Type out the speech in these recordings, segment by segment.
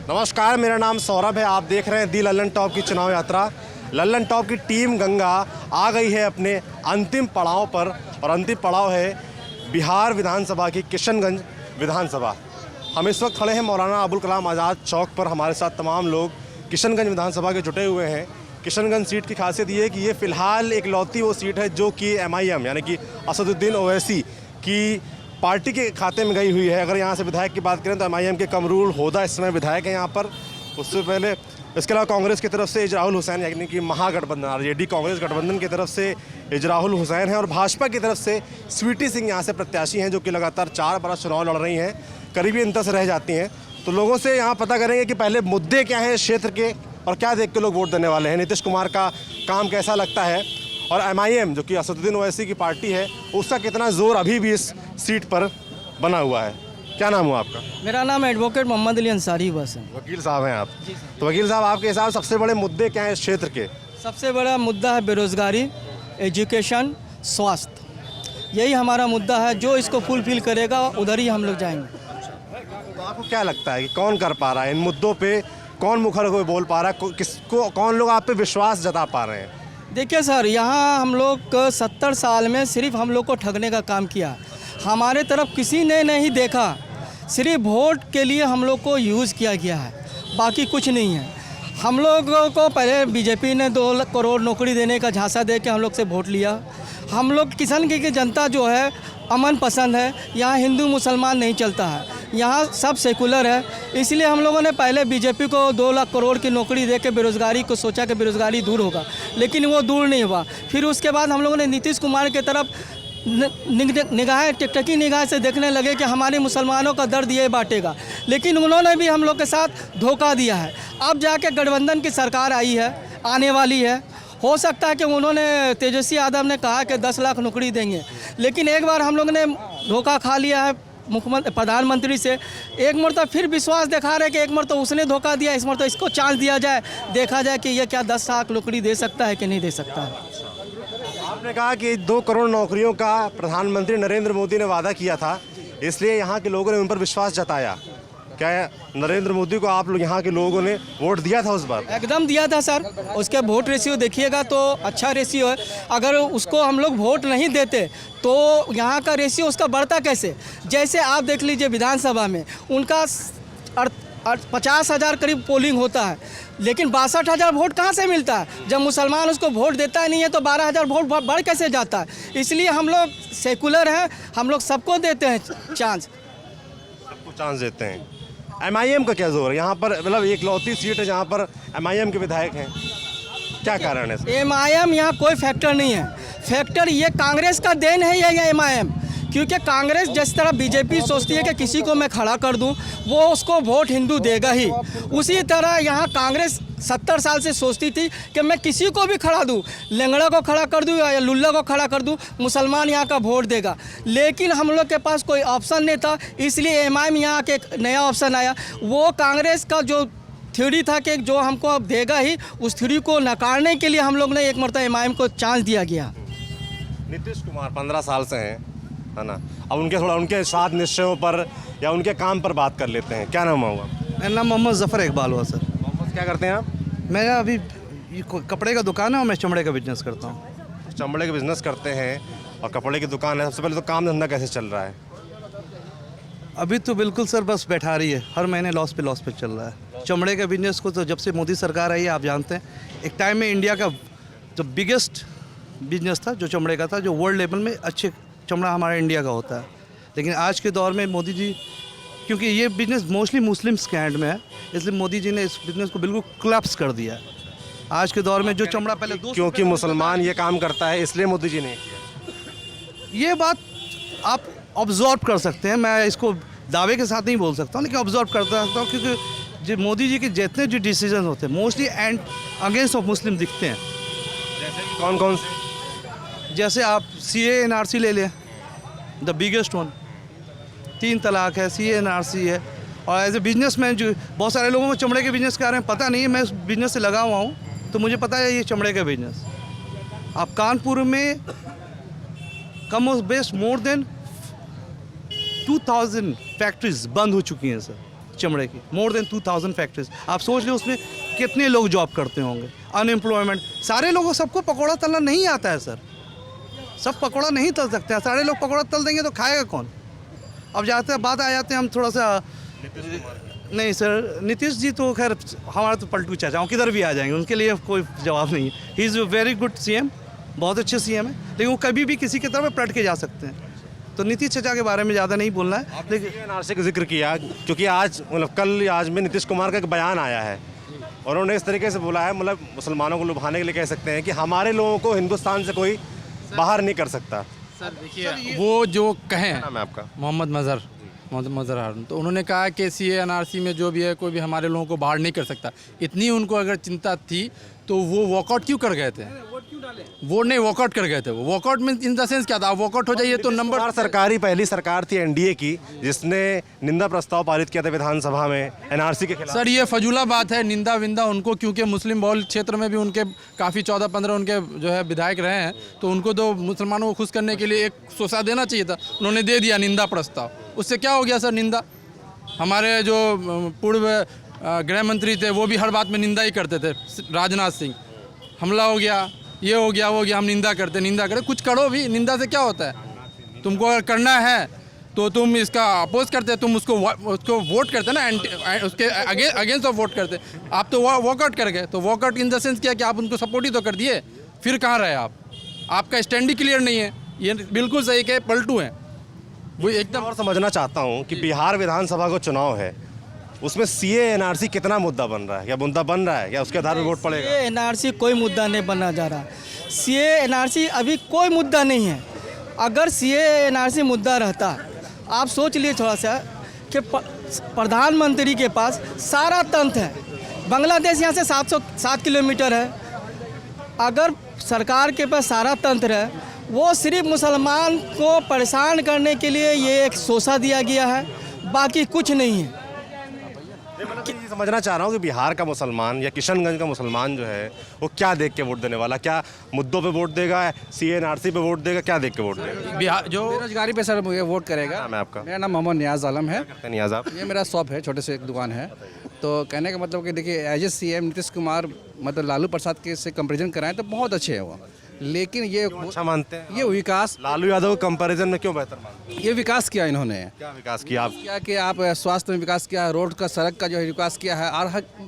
नमस्कार, मेरा नाम सौरभ है। आप देख रहे हैं दी लल्लन टॉप की चुनाव यात्रा। लल्लन टॉप की टीम गंगा आ गई है अपने अंतिम पड़ाव पर, और अंतिम पड़ाव है बिहार विधानसभा की किशनगंज विधानसभा। हम इस वक्त खड़े हैं मौलाना अबुल कलाम आज़ाद चौक पर। हमारे साथ तमाम लोग किशनगंज विधानसभा के जुटे हुए हैं। किशनगंज सीट की खासियत ये है कि ये फ़िलहाल एक लौती वो सीट है जो कि MIM यानी कि असदुद्दीन ओवैसी की पार्टी के खाते में गई हुई है। अगर यहाँ से विधायक की बात करें तो MIM के कमरूल होदा इस समय विधायक है यहाँ पर। उससे पहले इसके अलावा कांग्रेस की तरफ से इजराहुल हुसैन यानी कि महागठबंधन RJD कांग्रेस गठबंधन की तरफ से इजराहुल हुसैन है, और भाजपा की तरफ से स्वीटी सिंह यहाँ से प्रत्याशी हैं जो कि लगातार 4 बरस चुनाव लड़ रही हैं, करीबी अंतर से रह जाती हैं। तो लोगों से यहाँ पता करेंगे कि पहले मुद्दे क्या हैं इस क्षेत्र के और क्या देख के लोग वोट देने वाले हैं। नीतीश कुमार का काम कैसा लगता है, और MIM जो कि असदुद्दीन ओवैसी की पार्टी है उसका कितना जोर अभी भी इस सीट पर बना हुआ है। क्या नाम हुआ आपका? मेरा नाम एडवोकेट मोहम्मद अली अंसारी बस है। वकील साहब हैं आप? तो वकील साहब, आपके हिसाब से सबसे बड़े मुद्दे क्या हैं इस क्षेत्र के? सबसे बड़ा मुद्दा है बेरोज़गारी, एजुकेशन, स्वास्थ्य। यही हमारा मुद्दा है। जो इसको फुलफिल करेगा उधर ही हम लोग जाएंगे। तो आपको क्या लगता है कि कौन कर पा रहा है इन मुद्दों पे? कौन मुखर होकर बोल पा रहा है? किसको, कौन लोग आप पे विश्वास जता पा रहे हैं? देखिए सर, यहाँ हम लोग 70 साल में सिर्फ हम लोग को ठगने का काम किया। हमारे तरफ किसी ने नहीं देखा। सिर्फ वोट के लिए हम लोग को यूज़ किया गया है, बाकी कुछ नहीं है। हम लोगों को पहले बीजेपी ने 2 करोड़ नौकरी देने का झांसा दे के हम लोग से वोट लिया। हम लोग किशनगंज की जनता जो है अमन पसंद है। यहाँ हिंदू मुसलमान नहीं चलता है, यहाँ सब सेकुलर है। इसलिए हम लोगों ने पहले बीजेपी को 2 लाख करोड़ की नौकरी दे के बेरोज़गारी को सोचा कि बेरोज़गारी दूर होगा, लेकिन वो दूर नहीं हुआ। फिर उसके बाद हम लोगों ने नीतीश कुमार की तरफ निगाहें टिकटकी निगाह से देखने लगे कि हमारे मुसलमानों का दर्द ये बांटेगा, लेकिन उन्होंने भी हम लोग के साथ धोखा दिया है। अब जाके गठबंधन की सरकार आई है, आने वाली है। हो सकता है कि उन्होंने तेजस्वी यादव ने कहा कि 10 लाख नौकरी देंगे, लेकिन एक बार हम लोग ने धोखा खा लिया है मुख्यमंत्री प्रधानमंत्री से। एक मरतबा फिर विश्वास दिखा रहे कि एक मरतबा उसने धोखा दिया, इस मरतबा इसको चांस दिया जाए, देखा जाए कि ये क्या 10 लाख नौकरी दे सकता है कि नहीं दे सकता है। आपने कहा कि 2 करोड़ नौकरियों का प्रधानमंत्री नरेंद्र मोदी ने वादा किया था, इसलिए यहाँ के लोगों ने उन पर विश्वास जताया। क्या नरेंद्र मोदी को आप लोग यहाँ के लोगों ने वोट दिया था उस बार? एकदम दिया था सर। उसके वोट रेशियो देखिएगा तो अच्छा रेशियो है। अगर उसको हम लोग वोट नहीं देते तो यहाँ का रेशियो उसका बढ़ता कैसे? जैसे आप देख लीजिए विधानसभा में उनका 50,000 करीब पोलिंग होता है, लेकिन 62,000 वोट कहाँ से मिलता है? जब मुसलमान उसको वोट देता ही नहीं है तो 12,000 वोट बढ़ कैसे जाता है? इसलिए हम लोग सेकुलर हैं, हम लोग सबको देते हैं चांस। सबको चांस देते हैं। MIM का क्या जोर है यहाँ पर? मतलब एक लौती सीट है जहाँ पर MIM के विधायक हैं, क्या कारण है? MIM यहाँ कोई फैक्टर नहीं है। फैक्टर ये कांग्रेस का देन है ये MIM, क्योंकि कांग्रेस जिस तरह बीजेपी सोचती है कि किसी को मैं खड़ा कर दूं, वो उसको वोट हिंदू देगा ही। उसी तरह यहाँ कांग्रेस 70 साल से सोचती थी कि मैं किसी को भी खड़ा दूं, लंगड़ा को खड़ा कर दूं या लुल्ला को खड़ा कर दूं, मुसलमान यहाँ का वोट देगा। लेकिन हम लोग के पास कोई ऑप्शन नहीं था, इसलिए MIM यहाँ के एक नया ऑप्शन आया। वो कांग्रेस का जो थ्योरी था कि जो हमको अब देगा ही, उस थ्योरी को नकारने के लिए हम लोग ने एक मरतबा MIM को चांस दिया गया। नीतीश कुमार 15 साल से हैं, है ना? अब उनके साथ निश्चयों पर या उनके काम पर बात कर लेते हैं। क्या नाम हुआ? मेरा नाम मोहम्मद ज़फ़र इकबाल हुआ सर। मोहम्मद, क्या करते हैं आप? मेरा अभी कपड़े का दुकान है और मैं चमड़े का बिजनेस करता हूँ। चमड़े का बिजनेस करते हैं और कपड़े की दुकान है। सबसे पहले तो काम धंधा कैसे चल रहा है? अभी तो बिल्कुल सर बस बैठा रही है, हर महीने लॉस पे चल रहा है। चमड़े का बिजनेस को तो जब से मोदी सरकार आई है आप जानते हैं, एक टाइम में इंडिया का जो बिगेस्ट बिजनेस था जो चमड़े का था, जो वर्ल्ड लेवल में अच्छे चमड़ा हमारा इंडिया का होता है। लेकिन आज के दौर में मोदी जी, क्योंकि ये बिज़नेस मोस्टली मुस्लिम्स के हैंड में है, इसलिए मोदी जी ने इस बिज़नेस को बिल्कुल क्लैप्स कर दिया है। आज के दौर में जो चमड़ा पहले क्योंकि मुसलमान ये काम करता है इसलिए मोदी जी ने किया। ये बात आप ऑब्जर्व कर सकते हैं। मैं इसको दावे के साथ नहीं बोल सकता हूँ, लेकिन ऑब्जर्व करता सकता हूँ, क्योंकि जो मोदी जी के जितने जो डिसीजन होते हैं mostly and against of Muslim दिखते हैं। जैसे कौन कौन से? जैसे आप CAA NRC ले लें, द बिगेस्ट वन। 3 तलाक है, CAA NRC है। और एज ए बिजनेसमैन जो बहुत सारे लोगों को चमड़े के बिजनेस के बारे में पता नहीं है, मैं इस बिजनेस से लगा हुआ हूँ तो मुझे पता है ये चमड़े का बिजनेस। आप कानपुर में कम ऑफ बेस्ट मोर देन 2000 फैक्ट्रीज बंद हो चुकी हैं सर। चमड़े की, मोर देन 2000 फैक्ट्रीज। आप सोच लो उसमें कितने लोग जॉब करते होंगे, अनएम्प्लॉयमेंट। सारे लोगों सबको पकौड़ा तलना नहीं आता है सर, सब पकौड़ा नहीं तल सकते हैं। सारे लोग पकौड़ा तल देंगे तो खाएगा कौन? अब जाते हैं बात आ जाते हैं हम थोड़ा सा, नहीं सर नीतीश जी तो खैर हमारा तो पलटू चाचा हूँ, किधर भी आ जाएंगे, उनके लिए कोई जवाब नहीं है। He is very good CM, बहुत अच्छे सीएम है, लेकिन वो कभी भी किसी की तरफ पलट के जा सकते हैं। तो नीतीश चाचा के बारे में ज़्यादा नहीं बोलना है। लेकिन एनआरसी का जिक्र किया क्योंकि आज मतलब कल या आज में नीतीश कुमार का एक बयान आया है और उन्होंने इस तरीके से बोला है, मतलब मुसलमानों को लुभाने के लिए कह सकते हैं कि हमारे लोगों को हिंदुस्तान से कोई बाहर नहीं कर सकता। सर देखिए वो जो कहें, नाम है आपका? मोहम्मद मज़हर हारून, तो उन्होंने कहा कि सीए एनआरसी में जो भी है कोई भी हमारे लोगों को बाहर नहीं कर सकता। इतनी उनको अगर चिंता थी तो वो वॉकआउट क्यों कर गए थे? वो नहीं वॉकआउट कर गए थे। वो वॉकआउट में इन द सेंस क्या था, वॉकआउट हो जाइए तो नंबर कुमार सरकारी पहली सरकार थी एनडीए की जिसने निंदा प्रस्ताव पारित किया था विधानसभा में एनआरसी के खिलाफ। सर ये फजूला बात है, निंदा विंदा उनको, क्योंकि मुस्लिम बहुल क्षेत्र में भी उनके काफ़ी 14-15 उनके जो है विधायक रहे हैं, तो उनको तो मुसलमानों को खुश करने के लिए एक सोचा देना चाहिए था, उन्होंने दे दिया निंदा प्रस्ताव। उससे क्या हो गया सर? निंदा। हमारे जो पूर्व गृह मंत्री थे वो भी हर बात में निंदा ही करते थे। राजनाथ सिंह, हमला हो गया, ये हो गया, वो हो गया, हम निंदा करते। कुछ करो भी, निंदा से क्या होता है? तुमको अगर करना है तो तुम इसका अपोज करते, तुम उसको वोट करते ना, उसके अगेंस्ट ऑफ वोट करते। आप तो वॉकआउट कर गए, तो वॉकआउट इन द सेंस क्या कि आप उनको सपोर्ट ही तो कर दिए, फिर कहाँ रहे आप? आपका स्टैंड ही क्लियर नहीं है। ये बिल्कुल सही कि पलटू हैं वो एकदम। और समझना चाहता हूँ कि बिहार विधानसभा का चुनाव है, उसमें सीए एनआरसी कितना मुद्दा बन रहा है? क्या मुद्दा बन रहा है? क्या उसके आधार पर वोट पड़ेगा? सीए एनआरसी कोई मुद्दा नहीं बनना जा रहा। सीए एनआरसी अभी कोई मुद्दा नहीं है। अगर सीए एनआरसी मुद्दा रहता, आप सोच लिए थोड़ा सा कि प्रधानमंत्री के पास सारा तंत्र है। बांग्लादेश यहाँ से 707 किलोमीटर है। अगर सरकार के पास सारा तंत्र है, वो सिर्फ मुसलमान को परेशान करने के लिए ये एक सोचा दिया गया है, बाकी कुछ नहीं है। ये समझना चाह रहा हूँ कि बिहार का मुसलमान या किशनगंज का मुसलमान जो है वो क्या देख के वोट देने वाला? क्या मुद्दों पे वोट देगा, सीए एनआरसी पे वोट देगा, क्या देख के वोट देगा? बिहार जो बेरोजगारी पे सर मुझे वोट करेगा। नाम है आपका? मेरा नाम मोहम्मद नियाज आलम है। नियाज आप? ये मेरा शॉप है, छोटे से एक दुकान है। तो कहने का मतलब कि देखिए as a CM Nitish Kumar मतलब लालू प्रसाद के से कंपेरिजन कराएं तो बहुत अच्छे हैं वो, लेकिन ये अच्छा मानते हैं? ये विकास, लालू यादव के कंपैरिजन में क्यों बेहतर मानते हैं? ये विकास किया इन्होंने। क्या विकास किया आप? क्या कि आप स्वास्थ्य में विकास किया, रोड का, सड़क का जो है विकास किया है, और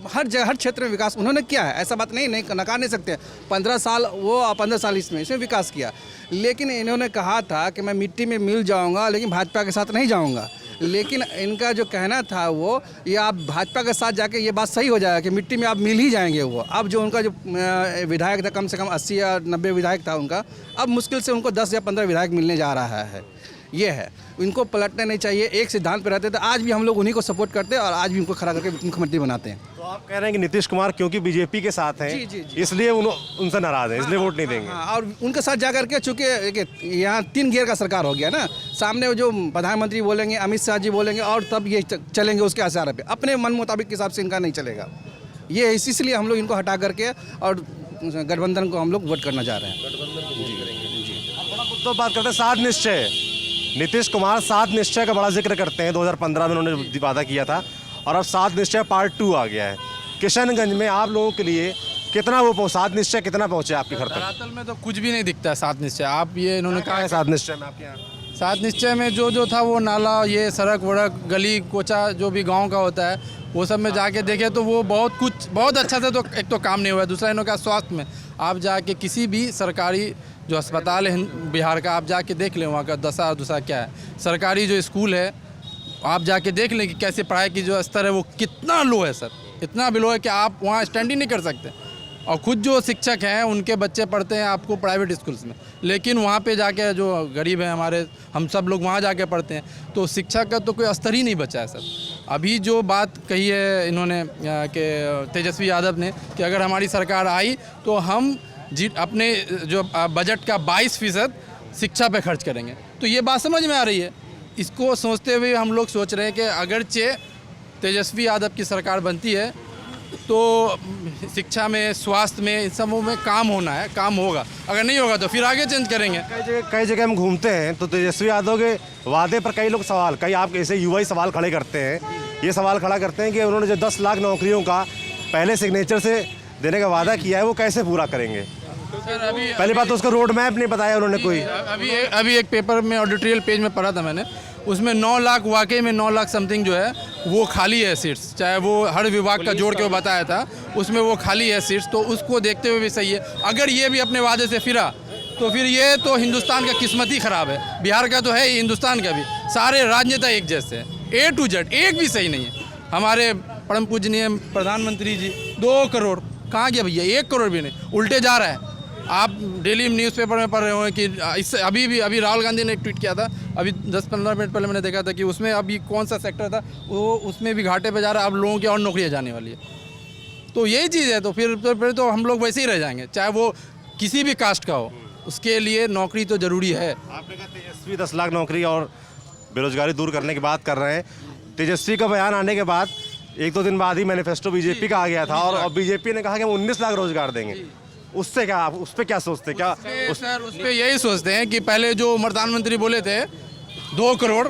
हर जगह हर क्षेत्र में विकास उन्होंने किया है। ऐसा बात नहीं नकार नहीं सकते। 15 साल वो और 15 साल इसमें विकास किया। लेकिन इन्होंने कहा था कि मैं मिट्टी में मिल जाऊंगा लेकिन भाजपा के साथ नहीं जाऊंगा। लेकिन इनका जो कहना था वो ये आप भाजपा के साथ जाके ये बात सही हो जाएगा कि मिट्टी में आप मिल ही जाएंगे। वो अब जो उनका जो विधायक था, कम से कम 80 या 90 विधायक था उनका, अब मुश्किल से उनको 10 या 15 विधायक मिलने जा रहा है। ये है, इनको पलटना नहीं चाहिए। एक सिद्धांत पर रहते थे, आज भी हम लोग उन्हीं को सपोर्ट करते हैं और आज भी उनको खड़ा करके मुख्यमंत्री बनाते हैं। तो आप कह रहे हैं कि नीतीश कुमार क्योंकि बीजेपी के साथ हैं, जी। इसलिए उनसे नाराज हैं, इसलिए वोट नहीं देंगे। हाँ, और उनके साथ जा करके चूँकि यहाँ 3 गियर का सरकार हो गया ना, सामने जो प्रधानमंत्री बोलेंगे, अमित शाह जी बोलेंगे और तब ये चलेंगे उसके आधार पे। अपने मन मुताबिक के हिसाब से इनका नहीं चलेगा। ये इसलिए हम लोग इनको हटा करके और गठबंधन को हम लोग वोट करना चाह रहे हैं। तो बात करते हैं 7 निश्चय। नीतीश कुमार 7 निश्चय का बड़ा जिक्र करते हैं। 2015 में उन्होंने वादा किया था और अब 7 निश्चय पार्ट 2 आ गया है। किशनगंज में आप लोगों के लिए कितना वो 7 निश्चय कितना पहुंचे आपके घर तक? धरातल में तो कुछ भी नहीं दिखता है 7 निश्चय। आप ये इन्होंने क्या कहा है 7 निश्चय में आपके यहाँ? 7 निश्चय में जो था वो नाला, ये सड़क वड़क, गली कोचा जो भी गांव का होता है वो सब में जाके देखे तो वो बहुत अच्छा से तो एक तो काम नहीं हुआ है। दूसरा इन्होंने कहा स्वास्थ्य में आप जाके किसी भी सरकारी जो अस्पताल है बिहार का, आप जाके देख लें वहाँ का दशा क्या है। सरकारी जो स्कूल है आप जाके देख लें कि कैसे पढ़ाई की जो स्तर है वो कितना लो है सर, इतना भी लो है कि आप वहाँ स्टैंड ही नहीं कर सकते। और खुद जो शिक्षक हैं उनके बच्चे पढ़ते हैं आपको प्राइवेट स्कूल्स में, लेकिन वहाँ पे जाके जो गरीब हैं हमारे, हम सब लोग वहाँ जाके पढ़ते हैं, तो शिक्षा का तो कोई स्तर ही नहीं बचा है सर। अभी जो बात कही है इन्होंने कि तेजस्वी यादव ने कि अगर हमारी सरकार आई तो हम अपने जो बजट का 22% शिक्षा पे खर्च करेंगे, तो ये बात समझ में आ रही है। इसको सोचते हुए हम लोग सोच रहे हैं कि अगरचे तेजस्वी यादव की सरकार बनती है तो शिक्षा में, स्वास्थ्य में, इन सबों में काम होना है, काम होगा। अगर नहीं होगा तो फिर आगे चेंज करेंगे। कई जगह हम घूमते हैं तो तेजस्वी यादव के वादे पर कई लोग कई आप ऐसे युवा ही सवाल खड़े करते हैं ये सवाल खड़ा करते हैं कि उन्होंने जो 10 लाख नौकरियों का पहले सिग्नेचर से देने का वादा किया है वो कैसे पूरा करेंगे। सर अभी पहली बात तो उसका रोड मैप नहीं बताया उन्होंने कोई। अभी एक पेपर में एडिटोरियल पेज में पढ़ा था मैंने, उसमें 9 लाख वाकई में 9 लाख समथिंग जो है वो खाली है सीट्स, चाहे वो हर विभाग का जोड़ के वो बताया था उसमें वो खाली है सीट्स। तो उसको देखते हुए भी सही है, अगर ये भी अपने वादे से फिरा तो फिर ये तो हिंदुस्तान का किस्मत ही ख़राब है। बिहार का तो है ही, हिंदुस्तान का भी, सारे राजनेता एक जैसे हैं, A to Z एक भी सही नहीं है। हमारे परम पूजनीय प्रधानमंत्री जी 2 करोड़ कहाँ गया भैया, 1 करोड़ भी नहीं, उल्टे जा रहा है। आप डेली न्यूज़पेपर में पढ़ रहे हो कि इससे अभी राहुल गांधी ने एक ट्वीट किया था, अभी 10-15 मिनट पहले मैंने देखा था कि उसमें अभी कौन सा सेक्टर था वो उसमें भी घाटे पे जा रहा है, अब लोगों की और नौकरियाँ जाने वाली है। तो यही चीज़ है, तो फिर तो हम लोग वैसे ही रह जाएंगे, चाहे वो किसी भी कास्ट का हो, उसके लिए नौकरी तो ज़रूरी है। आपने कहा तेजस्वी 10 लाख नौकरी और बेरोजगारी दूर करने की बात कर रहे हैं। तेजस्वी का बयान आने के बाद 1-2 दिन बाद ही मैनिफेस्टो बीजेपी का आ गया था और बीजेपी ने कहा कि हम 19 लाख रोजगार देंगे। उससे क्या, आप उस पर क्या सोचते हैं? क्या सर उस पर यही सोचते हैं कि पहले जो प्रधानमंत्री बोले थे 2 करोड़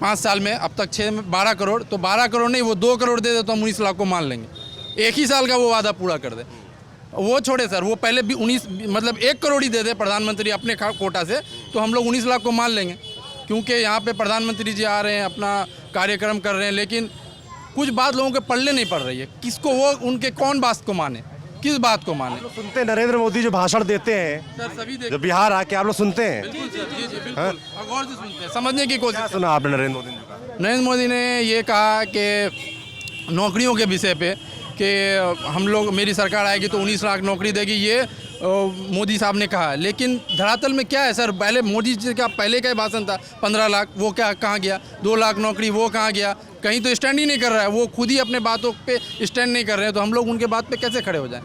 5 साल में, अब तक 12 करोड़, तो 12 करोड़ नहीं वो 2 करोड़ दे दे तो हम 19 लाख को मान लेंगे। एक ही साल का वो वादा पूरा कर दे, वो छोड़े सर, वो पहले भी 19 मतलब 1 करोड़ ही दे दे प्रधानमंत्री अपने कोटा से तो हम लोग 19 लाख को मान लेंगे। क्योंकि यहाँ पे प्रधानमंत्री जी आ रहे हैं, अपना कार्यक्रम कर रहे हैं, लेकिन कुछ बात लोगों के पल्ले नहीं पड़ रही है। किसको वो उनके कौन बात को माने, किस बात को माने? सुनते हैं नरेंद्र मोदी जो भाषण देते हैं सर सभी जब बिहार आके, आप लोग सुनते हैं? जी बिल्कुल, और गौर से सुनते हैं, समझने की कोशिश। क्या सुना आपने नरेंद्र मोदी जी का? नरेंद्र मोदी ने ये कहा कि नौकरियों के विषय पे कि हम लोग, मेरी सरकार आएगी तो 19 लाख नौकरी देगी, ये मोदी साहब ने कहा। लेकिन धरातल में क्या है सर, पहले मोदी जी का पहले का ही भाषण था 15 लाख, वो क्या कहाँ गया? 2 लाख नौकरी वो कहाँ गया? कहीं तो स्टैंड ही नहीं कर रहा है, वो खुद ही अपने बातों पे स्टैंड नहीं कर रहे हैं, तो हम लोग उनके बात पे कैसे खड़े हो जाएं?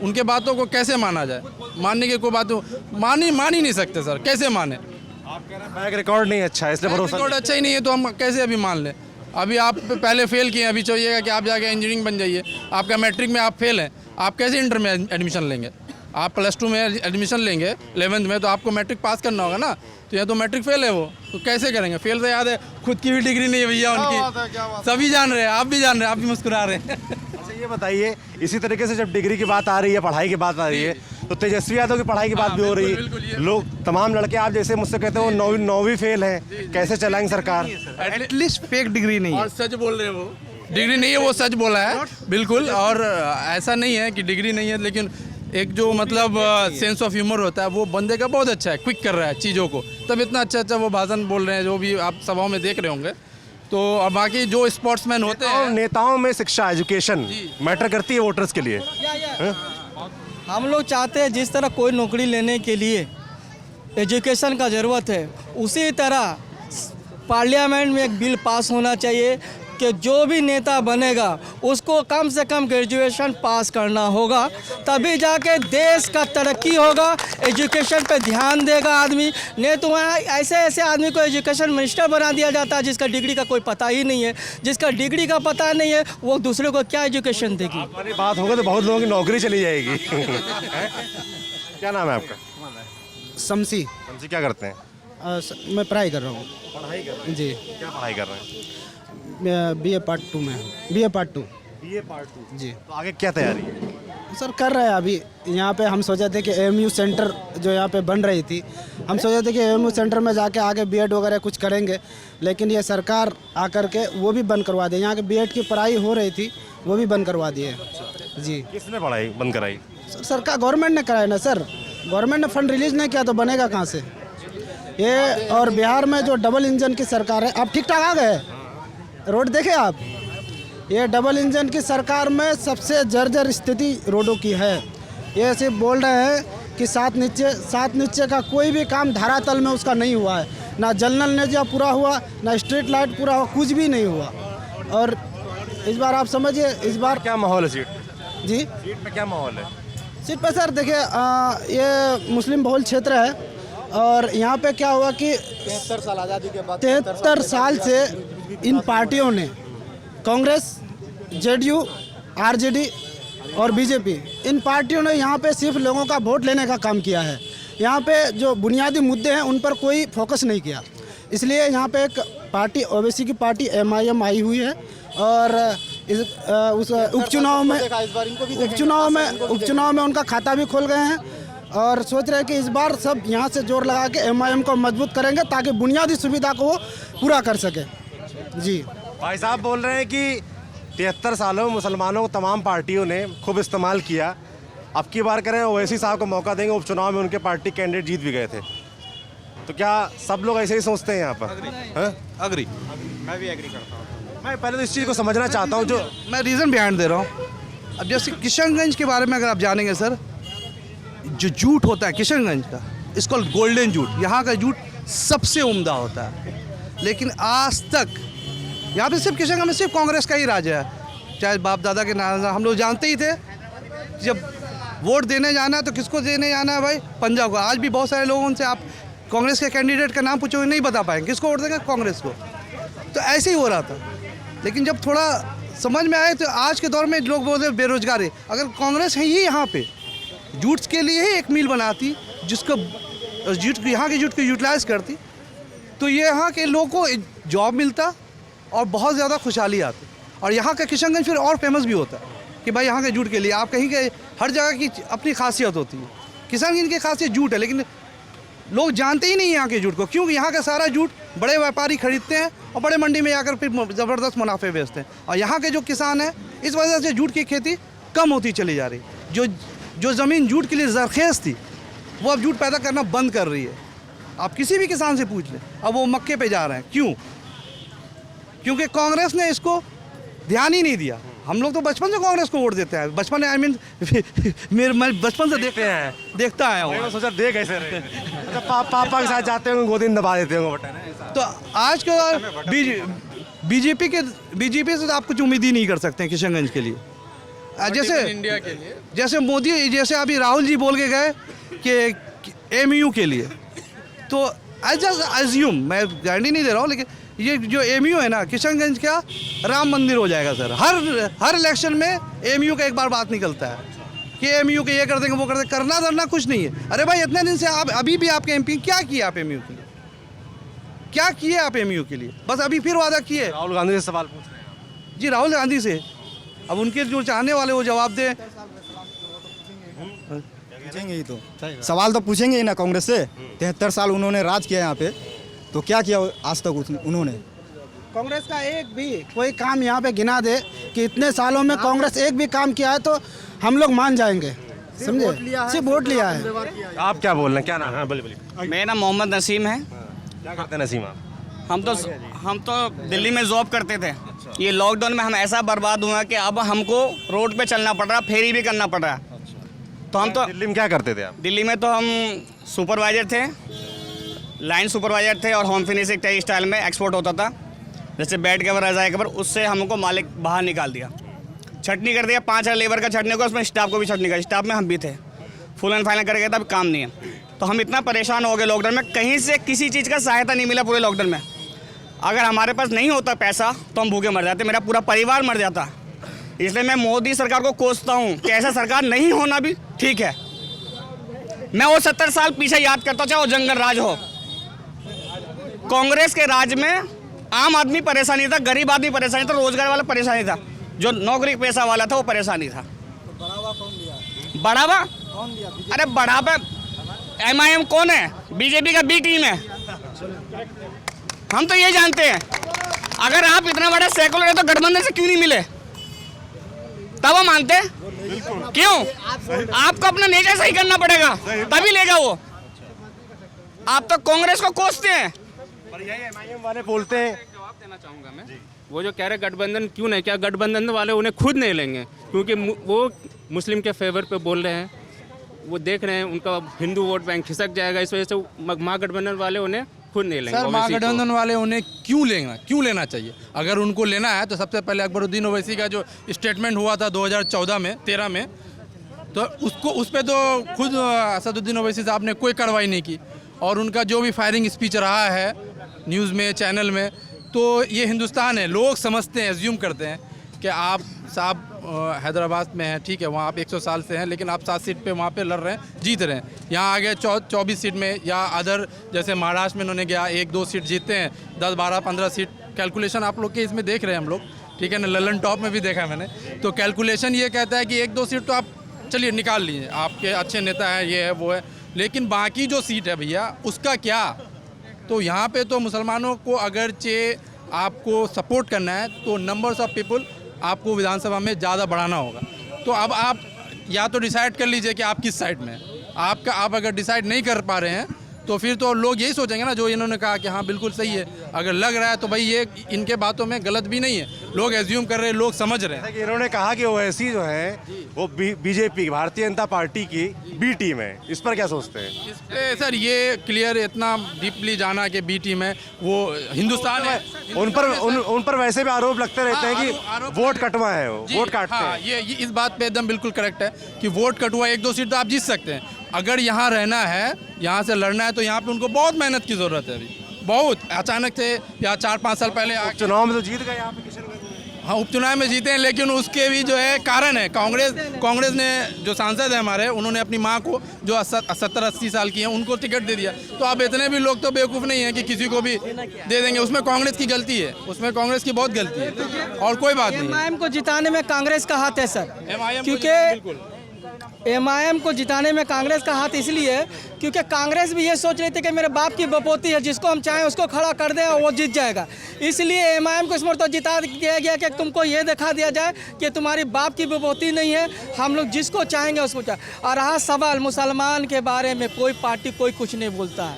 उनके बातों को कैसे माना जाए? मानने की कोई बात मान ही नहीं सकते सर, कैसे माने? आप कह रहे हैं बैक रिकॉर्ड नहीं अच्छा है इसलिए भरोसा रिकॉर्ड अच्छा ही नहीं है तो हम कैसे अभी मान लें? अभी आप पहले फेल किए, अभी चाहिएगा कि आप जाके इंजीनियरिंग बन जाइए, आपका मैट्रिक में आप फेल हैं, आप कैसे इंटर में एडमिशन लेंगे? आप +2 में एडमिशन लेंगे 11th में, तो आपको मैट्रिक पास करना होगा ना, तो यह तो मैट्रिक फेल है वो, तो कैसे करेंगे? फेल तो याद है, खुद की भी डिग्री नहीं है भैया उनकी, सभी जान रहे हैं, आप भी जान रहे हैं, आप भी मुस्कुरा रहे हैं। अच्छा ये बताइए, इसी तरीके से जब डिग्री की बात आ रही है, पढ़ाई की बात आ रही है, तो तेजस्वी यादव की पढ़ाई की बात भी हो रही है। लोग, तमाम लड़के आप जैसे मुझसे कहते हैं वो 9वीं फेल है, कैसे चलाएंगे सरकार? एटलीस्ट फेक डिग्री नहीं है। और सच बोल रहे हैं, वो डिग्री नहीं है, वो सच बोला है बिल्कुल। और ऐसा नहीं है कि डिग्री नहीं है, लेकिन एक जो मतलब सेंस ऑफ ह्यूमर होता है वो बंदे का बहुत अच्छा है, क्विक कर रहा है चीज़ों को, तब इतना अच्छा वो भाषण बोल रहे हैं, जो भी आप सभाओं में देख रहे होंगे। तो अब बाकी जो स्पोर्ट्समैन होते हैं, नेताओं में शिक्षा, एजुकेशन मैटर करती है वोटर्स के लिए। हम लोग चाहते हैं जिस तरह कोई नौकरी लेने के लिए एजुकेशन का ज़रूरत है, उसी तरह पार्लियामेंट में एक बिल पास होना चाहिए कि जो भी नेता बनेगा उसको कम से कम ग्रेजुएशन पास करना होगा, तभी जाके देश का तरक्की होगा। एजुकेशन पे ध्यान देगा आदमी, नहीं तो वहाँ ऐसे आदमी को एजुकेशन मिनिस्टर बना दिया जाता है जिसका डिग्री का कोई पता ही नहीं है। जिसका डिग्री का पता नहीं है वो दूसरे को क्या एजुकेशन देगी? हमारी बात होगा तो बहुत लोगों की नौकरी चली जाएगी। क्या नाम है आपका? शमसी। शमसी क्या करते हैं? मैं पढ़ाई कर रहा हूँ। पढ़ाई कर रहे हैं? जी, क्या पढ़ाई कर रहे हैं? BA पार्ट 2 में, BA पार्ट 2। BA पार्ट 2 जी तो आगे क्या तैयारी है? सर कर रहे हैं अभी। यहाँ पे हम सोचे थे कि AMU सेंटर जो यहाँ पे बन रही थी, हम सोचे थे कि AMU सेंटर में जाके आगे B.Ed वगैरह कुछ करेंगे, लेकिन ये सरकार आकर के वो भी बंद करवा दी। यहाँ के B.Ed की पढ़ाई हो रही थी वो भी बंद करवा दिए। जी, किसने पढ़ाई बंद कराई? सरकार, गवर्नमेंट ने कराया ना सर, गवर्नमेंट ने फंड रिलीज नहीं किया तो बनेगा कहाँ से ये? और बिहार में जो डबल इंजन की सरकार है, आप ठीक ठाक आ गए, रोड देखे आप? ये डबल इंजन की सरकार में सबसे जर्जर स्थिति रोडों की है। ये सिर्फ बोल रहे हैं कि सात नीचे का कोई भी काम धरातल में उसका नहीं हुआ है, ना जल नल नजिया पूरा हुआ, ना स्ट्रीट लाइट पूरा हुआ, कुछ भी नहीं हुआ। और इस बार आप समझिए, इस बार क्या माहौल है सीट? जी, सीट पे क्या माहौल है? सीट पर सर देखिए, ये मुस्लिम बहुल क्षेत्र है और यहाँ पे क्या हुआ कि 73 साल आज़ादी के बाद 73 साल से इन पार्टियों ने, कांग्रेस, JDU, RJD और BJP, इन पार्टियों ने यहाँ पे सिर्फ लोगों का वोट लेने का काम किया है। यहाँ पे जो बुनियादी मुद्दे हैं उन पर कोई फोकस नहीं किया, इसलिए यहाँ पे एक पार्टी ओवैसी की पार्टी MIM आई हुई है और इस उस उपचुनाव में उनका खाता भी खोल गए हैं और सोच रहे हैं कि इस बार सब यहाँ से जोर लगा के MIM को मजबूत करेंगे ताकि बुनियादी सुविधा को वो पूरा कर सके। जी भाई साहब बोल रहे हैं कि 73 सालों में मुसलमानों को तमाम पार्टियों ने खूब इस्तेमाल किया, अब की बार करें ओवैसी साहब को मौका देंगे, उपचुनाव में उनके पार्टी कैंडिडेट जीत भी गए थे। तो क्या सब लोग ऐसे ही सोचते हैं यहाँ पर? अग्री। मैं भी एग्री करता हूँ। मैं पहले तो इस चीज़ को समझना चाहता हूँ जो मैं रीज़न बिहाइंड दे रहा हूँ। अब जैसे किशनगंज के बारे में अगर आप जानेंगे सर, जो जूट होता है किशनगंज का, इसको गोल्डन जूट, यहाँ का जूट सबसे उम्दा होता है। लेकिन आज तक यहाँ पे सिर्फ किशनगंज में सिर्फ कांग्रेस का ही राज है, चाहे बाप दादा के नाम हम लोग जानते ही थे। जब वोट देने जाना है तो किसको देने जाना है भाई? पंजाब को। आज भी बहुत सारे लोगों से आप कांग्रेस के कैंडिडेट का नाम पूछोगे नहीं बता पाएंगे, किसको वोट देंगे? कांग्रेस को। तो ऐसे ही हो रहा था, लेकिन जब थोड़ा समझ में आए तो आज के दौर में लोग बोलते बेरोजगारी। अगर कांग्रेस है ही यहाँ पे जूट के लिए ही एक मिल बनाती जिसको जूट यहाँ के जूट को यूटिलाइज करती, तो ये यहाँ के लोगों को जॉब मिलता और बहुत ज़्यादा खुशहाली आती। और यहाँ का किशनगंज फिर और फेमस भी होता है कि भाई यहाँ के जूट के लिए आप कहीं के हर जगह की अपनी खासियत होती है। किशनगंज की खासियत जूट है, लेकिन लोग जानते ही नहीं यहाँ के जूट को, क्योंकि यहाँ का सारा जूट बड़े व्यापारी खरीदते हैं और बड़े मंडी में जाकर फिर ज़बरदस्त मुनाफे बेचते हैं। और यहाँ के जो किसान हैं, इस वजह से जूट की खेती कम होती चली जा रही। जो ज़मीन जूट के लिए ज़रखेज़ थी, वो अब जूट पैदा करना बंद कर रही है। आप किसी भी किसान से पूछ लें, अब वो मक्के पे जा रहे हैं। क्यों? क्योंकि कांग्रेस ने इसको ध्यान ही नहीं दिया। हम लोग तो बचपन से कांग्रेस को वोट देते हैं, बचपन में मैं बचपन से देखता आया हूँ। मैं सोचा देख कैसे रहे। अच्छा, पापा के साथ जाते होंगे, गोदी में दबा देते होंगे बटन। तो आज के दौर बीजेपी से तो आप कुछ उम्मीद ही नहीं कर सकते हैं किशनगंज के लिए। जैसे इंडिया के लिए जैसे मोदी, जैसे अभी राहुल जी बोल के गए कि MU के लिए, तो आई जस्ट अज्यूम, मैं गारंटी नहीं दे रहा हूँ, लेकिन ये जो MU है ना, किशनगंज का राम मंदिर हो जाएगा सर। हर इलेक्शन में MU का एक बार बात निकलता है कि MU के ये कर देंगे वो कर देंगे। करना धरना कुछ नहीं है। अरे भाई इतने दिन से आप अभी भी आपके MP क्या किए आप MU के लिए? क्या किए आप MU के लिए? बस अभी फिर वादा किए। राहुल गांधी से सवाल पूछ रहे हैं जी, राहुल गांधी से। अब उनके जो चाहने वाले वो जवाब दें। पूछेंगे ही तो, सवाल तो पूछेंगे ही ना कांग्रेस से। 73 साल उन्होंने राज किया यहाँ पे, तो क्या किया आज तक उन्होंने? कांग्रेस का एक भी कोई काम यहाँ पे गिना दे कि इतने सालों में कांग्रेस एक भी काम किया है तो हम लोग मान जाएंगे, समझे? सिर्फ वोट लिया है। आप क्या बोल रहे हैं? क्या नाम? हाँ बोलिए। मेरा नाम मोहम्मद नसीम है। क्या करते हैं नसीम आप? हम तो दिल्ली में जॉब करते थे। ये लॉकडाउन में हम ऐसा बर्बाद हुआ कि अब हमको रोड पे चलना पड़ रहा, फेरी भी करना पड़ रहा। तो हम तो दिल्ली में क्या करते थे आप? दिल्ली में तो हम सुपरवाइजर थे, लाइन सुपरवाइजर थे और होम फिनिशिंग टेक्सटाइल में एक्सपोर्ट होता था। जैसे बेड कवर, रज़ाई कवर, उससे हमको मालिक बाहर निकाल दिया, छटनी कर दिया। 5 लेबर का छटने को, उसमें स्टाफ को भी छटनी का। स्टाफ में हम भी थे, फुल एंड फाइनल कर गए, तब काम नहीं है। तो हम इतना परेशान हो गए लॉकडाउन में, कहीं से किसी चीज़ का सहायता नहीं मिला पूरे लॉकडाउन में। अगर हमारे पास नहीं होता पैसा तो हम भूखे मर जाते, मेरा पूरा परिवार मर जाता। इसलिए मैं मोदी सरकार को कोसता हूँ कि ऐसा सरकार नहीं होना भी ठीक है। मैं वो 70 साल पीछे याद करता हूँ, चाहे वो जंगल राज हो। कांग्रेस के राज में आम आदमी परेशानी था, गरीब आदमी परेशानी था, रोजगार वाला परेशानी था, जो नौकरी पेशा वाला था वो परेशानी था। बढ़ावा? अरे बढ़ावा MIM कौन है? बीजेपी का B टीम है। हम तो ये जानते हैं, अगर आप इतना बड़ा सेकुलर है तो गठबंधन से क्यों नहीं मिले? तब हम मानते हैं। क्यों? आपको अपना नेचर सही करना पड़ेगा, तभी लेगा वो। आप तो कांग्रेस को कोसते हैं। पर यही MIM वाले बोलते हैं। जवाब देना चाहूँगा मैं, वो जो कह रहे गठबंधन क्यों नहीं, क्या गठबंधन वाले उन्हें खुद नहीं लेंगे? क्योंकि वो मुस्लिम के फेवर पे बोल रहे हैं, वो देख रहे हैं उनका हिंदू वोट बैंक खिसक जाएगा, इस वजह से महागठबंधन वाले उन्हें खुद नहीं लेंगे। सर, महागठबंधन वाले उन्हें क्यों लेना चाहिए? अगर उनको लेना है तो सबसे पहले अकबरुद्दीन ओवैसी का जो स्टेटमेंट हुआ था 2014 में 13 में, तो उस पर तो खुद असदुद्दीन ओवैसी साहब ने कोई कार्रवाई नहीं की। और उनका जो भी फायरिंग स्पीच रहा है न्यूज़ में, चैनल में, तो ये हिंदुस्तान है, लोग समझते हैं, एज्यूम करते हैं कि आप साहब हैदराबाद में हैं, ठीक है, वहाँ आप 100 साल से हैं, लेकिन आप 7 सीट पे वहाँ पे लड़ रहे हैं, जीत रहे हैं। यहाँ आगे 24 सीट में, या अदर जैसे महाराष्ट्र में उन्होंने गया 1-2 सीट जीतते हैं, 10, 12, 15 सीट कैलकुलेशन आप लोग के इसमें देख रहे हैं हम लोग, ठीक है ना, ललन टॉप में भी देखा है मैंने। तो कैलकुलेशन ये कहता है कि 1-2 सीट तो आप चलिए निकाल लीजिए, आपके अच्छे नेता हैं, ये है वो है, लेकिन बाकी जो सीट है भैया उसका क्या? तो यहाँ पे तो मुसलमानों को अगरचे आपको सपोर्ट करना है तो नंबर्स ऑफ पीपल आपको विधानसभा में ज़्यादा बढ़ाना होगा। तो अब आप या तो डिसाइड कर लीजिए कि आप किस साइड में हैं। आप अगर डिसाइड नहीं कर पा रहे हैं तो फिर तो लोग यही सोचेंगे ना, जो इन्होंने कहा कि हाँ बिल्कुल सही है, अगर लग रहा है तो भाई ये इनके बातों में गलत भी नहीं है, लोग एज्यूम कर रहे हैं, लोग समझ रहे हैं। कि इन्होंने कहा कि ओवैसी जो है वो बीजेपी भारतीय जनता पार्टी की बी टीम है, इस पर क्या सोचते हैं? इस पे सर ये क्लियर, इतना डीपली जाना कि बी टीम है, वो हिंदुस्तान है। उन पर वैसे भी आरोप लगते रहते हैं कि वोट कटवा है, वोट काटते हाँ, हैं। ये इस बात पे एकदम बिल्कुल करेक्ट है कि वोट कटुआ 1-2 सीट तो आप जीत सकते हैं। अगर यहाँ रहना है, यहाँ से लड़ना है, तो यहाँ पे उनको बहुत मेहनत की ज़रूरत है अभी, बहुत। अचानक से या 4-5 साल पहले चुनाव में तो जीत गए यहाँ पे किशनगंज में। हाँ, उपचुनाव में जीते हैं, लेकिन उसके भी जो है कारण है, कांग्रेस ने जो सांसद है हमारे, उन्होंने अपनी माँ को जो 70-80 साल की हैं उनको टिकट दे दिया। तो अब इतने भी लोग तो बेवकूफ़ नहीं है कि किसी को भी दे देंगे, उसमें कांग्रेस की गलती है, उसमें कांग्रेस की बहुत गलती है, और कोई बात नहीं है। MIM को जिताने में कांग्रेस का हाथ है सर, MIM को क्योंकि MIM को जिताने में कांग्रेस का हाथ इसलिए क्योंकि कांग्रेस भी ये सोच रही थी कि मेरे बाप की बपोती है, जिसको हम चाहें उसको खड़ा कर दें और वो जीत जाएगा। इसलिए MIM को इस मरतबा जिता दिया गया कि तुमको ये दिखा दिया जाए कि तुम्हारी बाप की बपोती नहीं है, हम लोग जिसको चाहेंगे उसको चाहे। और रहा सवाल मुसलमान के बारे में, कोई पार्टी कोई कुछ नहीं बोलता है।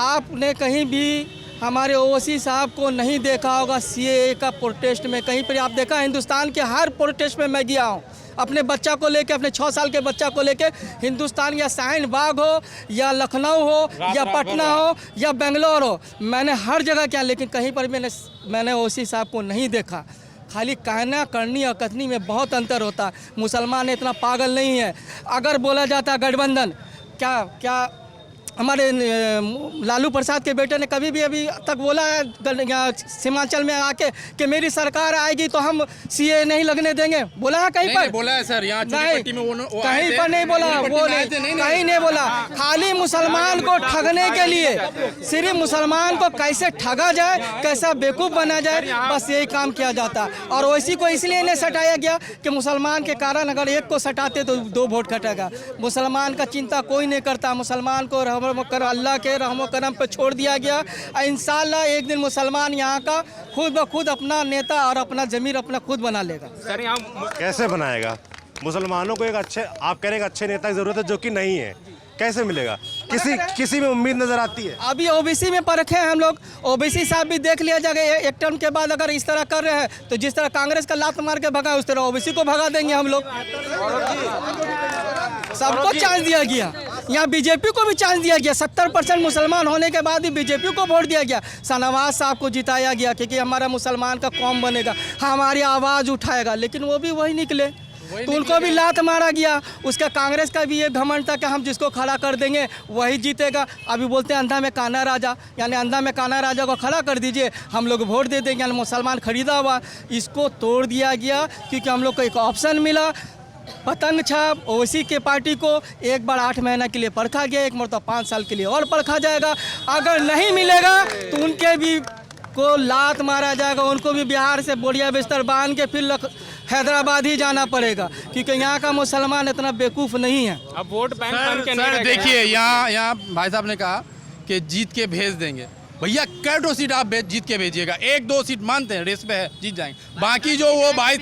आपने कहीं भी हमारे ओवैसी साहब को नहीं देखा होगा CAA का प्रोटेस्ट में, कहीं पर आप देखा? हिंदुस्तान के हर प्रोटेस्ट में मैं गया हूँ, अपने बच्चा को लेके, अपने 6 साल के बच्चा को लेके, हिंदुस्तान या शाहीन बाग हो या लखनऊ हो या पटना हो या बेंगलोर हो, मैंने हर जगह किया, लेकिन कहीं पर मैंने ओवैसी साहब को नहीं देखा। खाली कहना करनी और कथनी में बहुत अंतर होता है। मुसलमान इतना पागल नहीं है। अगर बोला जाता गठबंधन, क्या हमारे लालू प्रसाद के बेटे ने कभी भी अभी तक बोला है सीमांचल में आके कि मेरी सरकार आएगी तो हम CAA नहीं लगने देंगे? बोला है कहीं पर? बोला है सर, यहाँ नहीं, कहीं पर नहीं बोला, वो कहीं नहीं बोला। खाली मुसलमान को ठगने के लिए, सिर्फ मुसलमान को कैसे ठगा जाए, कैसा बेवकूफ़ बना जाए, बस यही काम किया जाता। और ओवैसी को इसलिए नहीं सटाया गया कि मुसलमान के कारण अगर एक को सटाते तो 2 वोट कटेगा। मुसलमान का चिंता कोई नहीं करता, मुसलमान को अल्लाह के रहमो करम पे छोड़ दिया गया। इंशाअल्लाह एक दिन मुसलमान यहाँ का खुद ब खुद अपना नेता और अपना ज़मीर अपना खुद बना लेगा। सर यहाँ कैसे बनाएगा? मुसलमानों को एक अच्छे, आप कह रहे हैं अच्छे नेता की जरूरत है, जो कि नहीं है, कैसे मिलेगा? किसी में उम्मीद नजर आती है? अभी OBC में परखे हैं हम लोग, OBC साहब भी देख लिया जाएगा। एक टर्म के बाद अगर इस तरह कर रहे हैं तो जिस तरह कांग्रेस का लात मार के भगा, उस तरह OBC को भगा देंगे हम लोग। सबको चांस दिया गया, यहाँ BJP को भी चांस दिया गया। 70% मुसलमान होने के बाद भी BJP को वोट दिया गया। शाहनवाज साहब को जिताया गया क्योंकि हमारा मुसलमान का कौम बनेगा, हमारी आवाज़ उठाएगा, लेकिन वो भी वही निकले, तो उनको भी लात मारा गया। उसका कांग्रेस का भी ये घमंड था कि हम जिसको खड़ा कर देंगे वही जीतेगा। अभी बोलते हैं अंधा में काना राजा, यानी अंधा में काना राजा को खड़ा कर दीजिए, हम लोग वोट दे देंगे, यानी मुसलमान खरीदा हुआ। इसको तोड़ दिया गया क्योंकि हम लोग को एक ऑप्शन मिला। पतंग छाप ओवैसी के पार्टी को एक बार 8 महीना के लिए परखा गया, एक मरतबा 5 साल के लिए और परखा जाएगा। अगर नहीं मिलेगा तो उनके भी को लात मारा जाएगा, उनको भी बिहार से बोरिया बिस्तर बांध के फिर हैदराबाद ही जाना पड़ेगा, क्योंकि यहाँ का मुसलमान इतना बेवकूफ़ नहीं है। अब वोट बैंक बन के नहीं सर रह गया। देखिए, यहाँ भाई साहब ने कहा कि जीत के भेज देंगे। भैया कैटो सीट आप जीत के भेजिएगा, 1-2 सीट मानते हैं, रेस पे है, जीत जाएंगे। बाकी जो वो 22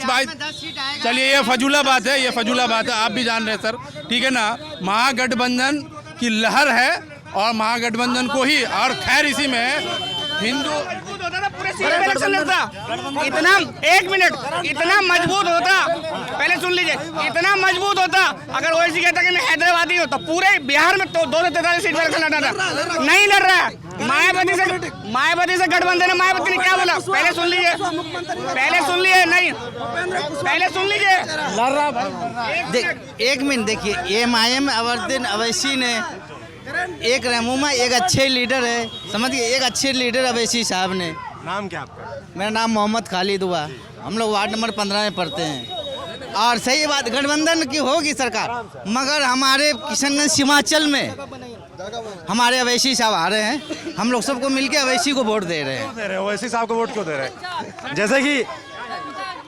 चलिए ये फजूला बात है, ये फजूला बात है, आप भी जान रहे हैं सर, ठीक है ना। महागठबंधन की लहर है और महागठबंधन को ही, और खैर इसी में हिंदू इतना 1 मिनट इतना मजबूत होता, पहले सुन लीजिए, इतना मजबूत होता अगर ओवैसी कहता कि मैं हैदराबादी हूँ तो पूरे बिहार में तो 243 सीट पर इलेक्शन लड़ा था। नहीं लड़ रहा है, मायावती से गठबंधन है। मायावती ने क्या बोला पहले सुन लीजिए, नहीं पहले सुन लीजिए, लड़ रहा। 1 मिनट देखिए, MIM अवर्दीन अवैसी ने एक रहनुमा, एक अच्छे लीडर है, समझ गए, एक अच्छे लीडर अवैसी साहब ने। नाम क्या आपका? मेरा नाम मोहम्मद खालिद हुआ, हम लोग वार्ड नंबर 15 में पढ़ते हैं। और सही बात, गठबंधन की होगी सरकार, मगर हमारे किशनगंज हिमाचल में हमारे अवैसी साहब आ रहे हैं, हम लोग सबको मिलके अवैसी को वोट दे रहे हैं। ओवैसी साहब को वोट क्यों दे रहे हैं? जैसे कि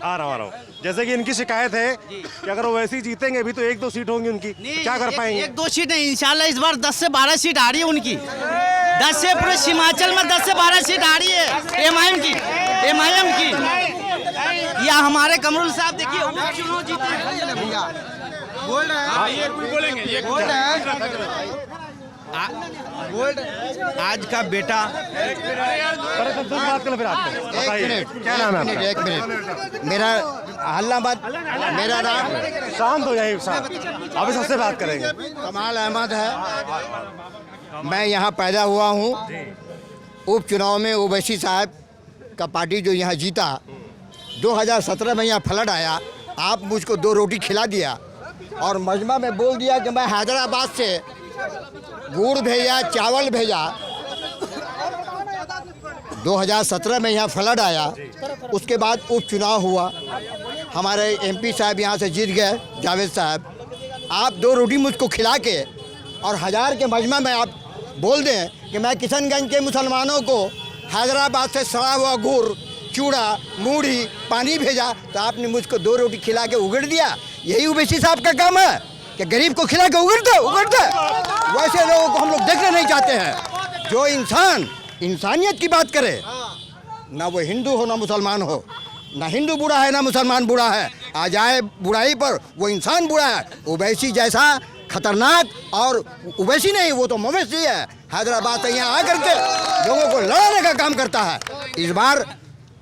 आ रहा हूँ जैसे कि इनकी शिकायत है कि अगर ओवैसी जीतेंगे भी तो 1-2 सीट होंगी उनकी, तो क्या कर पाएंगे? 1-2 सीट नहीं, इंशाल्लाह इस बार 10 से 12 सीट आ रही है उनकी। 10 से पूरे हिमाचल में 10 से 12 सीट आ रही है एमआईएम की। या हमारे कमरुल साहब देखिए चुनाव जीते हैं भैया, बोल आज का बेटा बात कर फिर आपको बताइए क्या नाम है आपका? एक मिनट, मेरा हल्ला मत, मेरा नाम शांत हो जाइए साहब, अभी सबसे बात करेंगे। कमाल अहमद है, मैं यहाँ पैदा हुआ हूँ। उपचुनाव में ओवैसी साहब का पार्टी जो यहाँ जीता, 2017 में यहाँ फ्लड आया, आप मुझको 2 रोटी खिला दिया और मजमा में बोल दिया कि मैं हैदराबाद से गुड़ भेजा, चावल भेजा। 2017 में यहाँ फ्लड आया, उसके बाद उपचुनाव हुआ, हमारे एमपी साहब यहाँ से जीत गए, जावेद साहब। आप 2 रोटी मुझको खिला के और 1000 के मजमा में आप बोल दें कि मैं किशनगंज के मुसलमानों को हैदराबाद से सड़ा हुआ गुड़, चूड़ा, मूढ़ी, पानी भेजा, तो आपने मुझको 2 रोटी खिला के उगड़ दिया। यही ओवैसी साहब का काम है कि गरीब को खिला के उगड़ते। वैसे लोगों को हम लोग देखना नहीं चाहते हैं। जो इंसान इंसानियत की बात करे, ना वो हिंदू हो ना मुसलमान हो, ना हिंदू बुरा है ना मुसलमान बुरा है, आ जाए बुराई पर वो इंसान बुरा है। ओवैसी जैसा खतरनाक, और ओवैसी नहीं, वो तो मवेशी है, हैदराबाद से यहाँ आकर के लोगों को लड़ाने का काम करता है। इस बार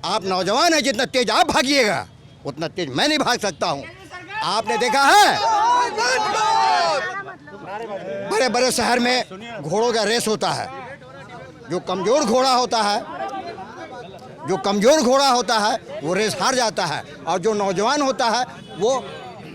आप नौजवान हैं, जितना तेज आप भागिएगा उतना तेज मैं नहीं भाग सकता हूँ। आपने देखा है बड़े बड़े शहर में घोड़ों का रेस होता है, जो कमज़ोर घोड़ा होता है वो रेस हार जाता है, और जो नौजवान होता है वो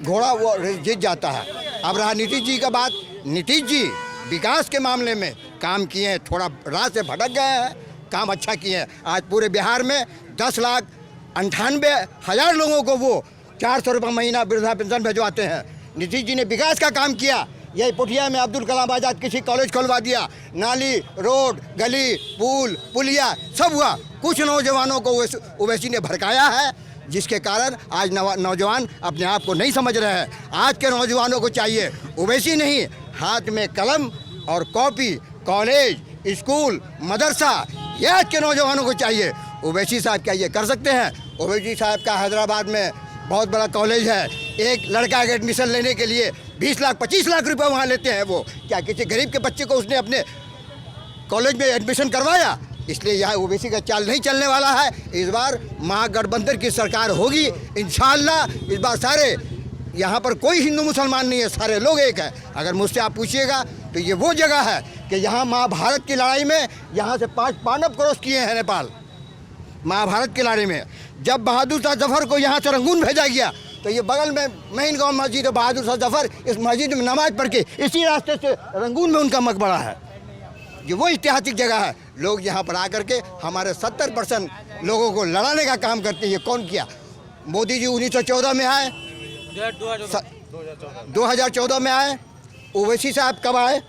घोड़ा वो रेस जीत जाता है। अब रहा नीतीश जी का बात, नीतीश जी विकास के मामले में काम किए हैं, थोड़ा राह से भटक गए हैं, काम अच्छा किए हैं। आज पूरे बिहार में 10,98,000 लोगों को वो 400 रुपये महीना वृद्धा पेंशन भिजवाते हैं। नीतीश जी ने विकास का काम किया। यही पुठिया में अब्दुल कलाम आज़ाद कृषि कॉलेज खुलवा दिया, नाली, रोड, गली, पुल, पुलिया सब हुआ। कुछ नौजवानों को ओवैसी ने भड़काया है, जिसके कारण आज नौजवान अपने आप को नहीं समझ रहे हैं। आज के नौजवानों को चाहिए ओवैसी नहीं, हाथ में कलम और कॉपी, कॉलेज, स्कूल, मदरसा, ये आज के नौजवानों को चाहिए। ओवैसी साहब क्या ये कर सकते हैं? ओवैसी साहब का हैदराबाद में बहुत बड़ा कॉलेज है, एक लड़का के एडमिशन लेने के लिए 20 लाख 25 लाख रुपए वहाँ लेते हैं। वो क्या किसी गरीब के बच्चे को उसने अपने कॉलेज में एडमिशन करवाया? इसलिए यहाँ ओवैसी का चाल नहीं चलने वाला है। इस बार महागठबंधन की सरकार होगी इंशाअल्लाह। इस बार सारे यहाँ पर कोई हिंदू मुसलमान नहीं है, सारे लोग एक है। अगर मुझसे आप पूछिएगा तो ये वो जगह है कि यहाँ महाभारत की लड़ाई में यहाँ से 5 पांडव क्रॉस किए हैं नेपाल। महाभारत की लड़ाई में जब बहादुर शाह जफर को यहाँ से रंगून भेजा गया, तो ये बगल में मेन गांव मस्जिद है, बहादुर शाह जफर इस मस्जिद में नमाज पढ़ के इसी रास्ते से रंगून में उनका मकबरा है। ये वो ऐतिहासिक जगह है। लोग यहाँ पर आकर के हमारे 70% लोगों को लड़ाने का काम करते हैं। ये कौन किया? मोदी जी 1914 में आए, 2014 में आए। ओवैसी साहब कब आए?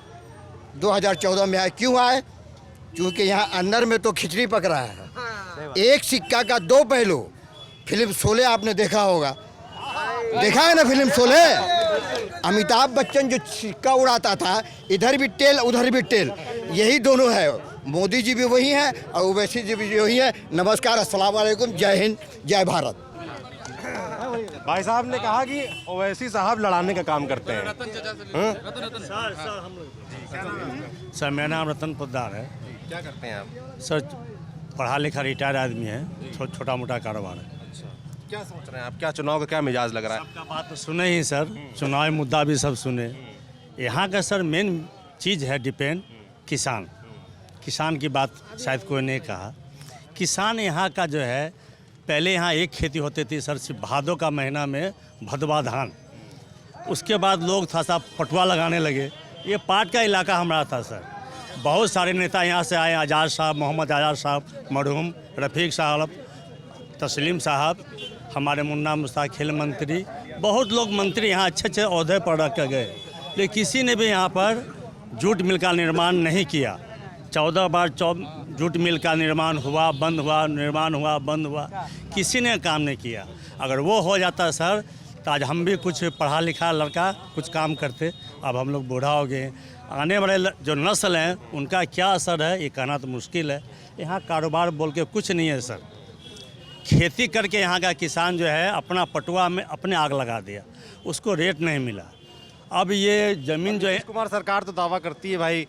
2014 में आए। क्यों आए? क्योंकि यहाँ अंदर में तो खिचड़ी पक रहा है। एक सिक्का का 2 पहलू। फिल्म शोले आपने देखा होगा, देखा है ना फिल्म शोले? अमिताभ बच्चन जो सिक्का उड़ाता था, इधर भी टेल उधर भी टेल, यही दोनों है। मोदी जी भी वही हैं और ओवैसी जी भी वही हैं। नमस्कार, अस्सलाम वालेकुम, जय हिंद, जय भारत। भाई साहब ने कहा कि ओवैसी साहब लड़ाने का काम करते हैं। सर मेरा नाम रतन पोद्दार है। क्या करते हैं आप? सर पढ़ा लिखा रिटायर्ड आदमी है, छोटा मोटा कारोबार है। क्या सोच रहे हैं आप? क्या चुनाव का क्या मिजाज लग रहा है? सबका बात तो सुने ही सर, चुनावी मुद्दा भी सब सुने। यहाँ का सर मेन चीज़ है डिपेंड किसान। किसान की बात शायद कोई नहीं कहा। किसान यहाँ का जो है, पहले यहाँ एक खेती होती थी सर, सिर्फ भादों का महीना में भदवा धान। उसके बाद लोग था सा पटुआ लगाने लगे। ये पाट का इलाका हमारा था सर। बहुत सारे नेता यहाँ से आए, आज़ाद साहब, मोहम्मद आज़ाद साहब, मरहूम रफ़ीक साहब, तस्लीम साहब, हमारे मुन्ना मुश्ताक खेल मंत्री, बहुत लोग मंत्री यहाँ अच्छे अच्छे ओहदे पर रख कर गए, लेकिन किसी ने भी यहाँ पर जूट मिल का निर्माण नहीं किया। 14 बार जूट मिल का निर्माण हुआ, बंद हुआ, निर्माण हुआ, बंद हुआ, किसी ने काम नहीं किया। अगर वो हो जाता सर तो आज हम भी कुछ पढ़ा लिखा लड़का कुछ काम करते। अब हम लोग बूढ़ा हो गए, आने वाले जो नस्ल हैं उनका क्या असर है ये कहना तो मुश्किल है। यहाँ कारोबार बोल के कुछ नहीं है सर। खेती करके यहाँ का किसान जो है अपना पटुआ में अपने आग लगा दिया, उसको रेट नहीं मिला। अब ये ज़मीन जो है, कुमार सरकार तो दावा करती है भाई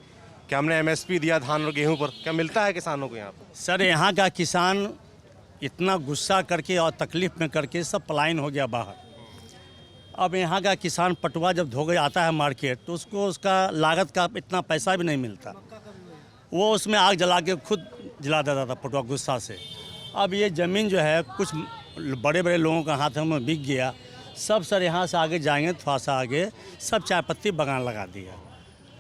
कि हमने MSP दिया धान और गेहूं पर, क्या मिलता है किसानों को यहाँ पर? सर यहाँ का किसान इतना गुस्सा करके और तकलीफ़ में करके सब पलायन हो गया बाहर। अब यहाँ का किसान पटुआ जब धो के आता है मार्केट तो उसको उसका लागत का इतना पैसा भी नहीं मिलता, वो उसमें आग जला के खुद जला देता था पटुआ गुस्सा से। अब ये ज़मीन जो है कुछ बड़े बड़े लोगों का हाथों में बिक गया, सब सर यहाँ से आगे जाएंगे थोड़ा सा आगे सब चाय पत्ती बागान लगा दिया,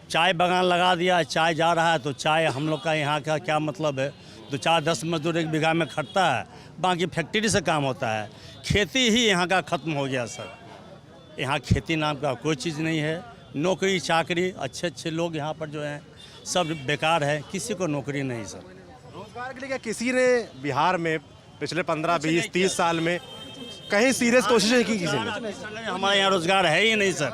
चाय बागान लगा दिया। चाय जा रहा है तो चाय हम लोग का यहाँ का क्या मतलब है, 2-4-10 मजदूर एक बीघा में खटता है, बाकी फैक्ट्री से काम होता है। खेती ही यहाँ का ख़त्म हो गया सर। यहाँ खेती नाम का कोई चीज़ नहीं है, नौकरी चाकरी अच्छे अच्छे लोग यहाँ पर जो हैं सब बेकार है, किसी को नौकरी नहीं सर। रोजगार के लिए क्या किसी ने बिहार में पिछले 15-20-30 साल में कहीं सीरियस कोशिश नहीं की किसी ने? हमारे यहाँ रोज़गार है ही नहीं सर,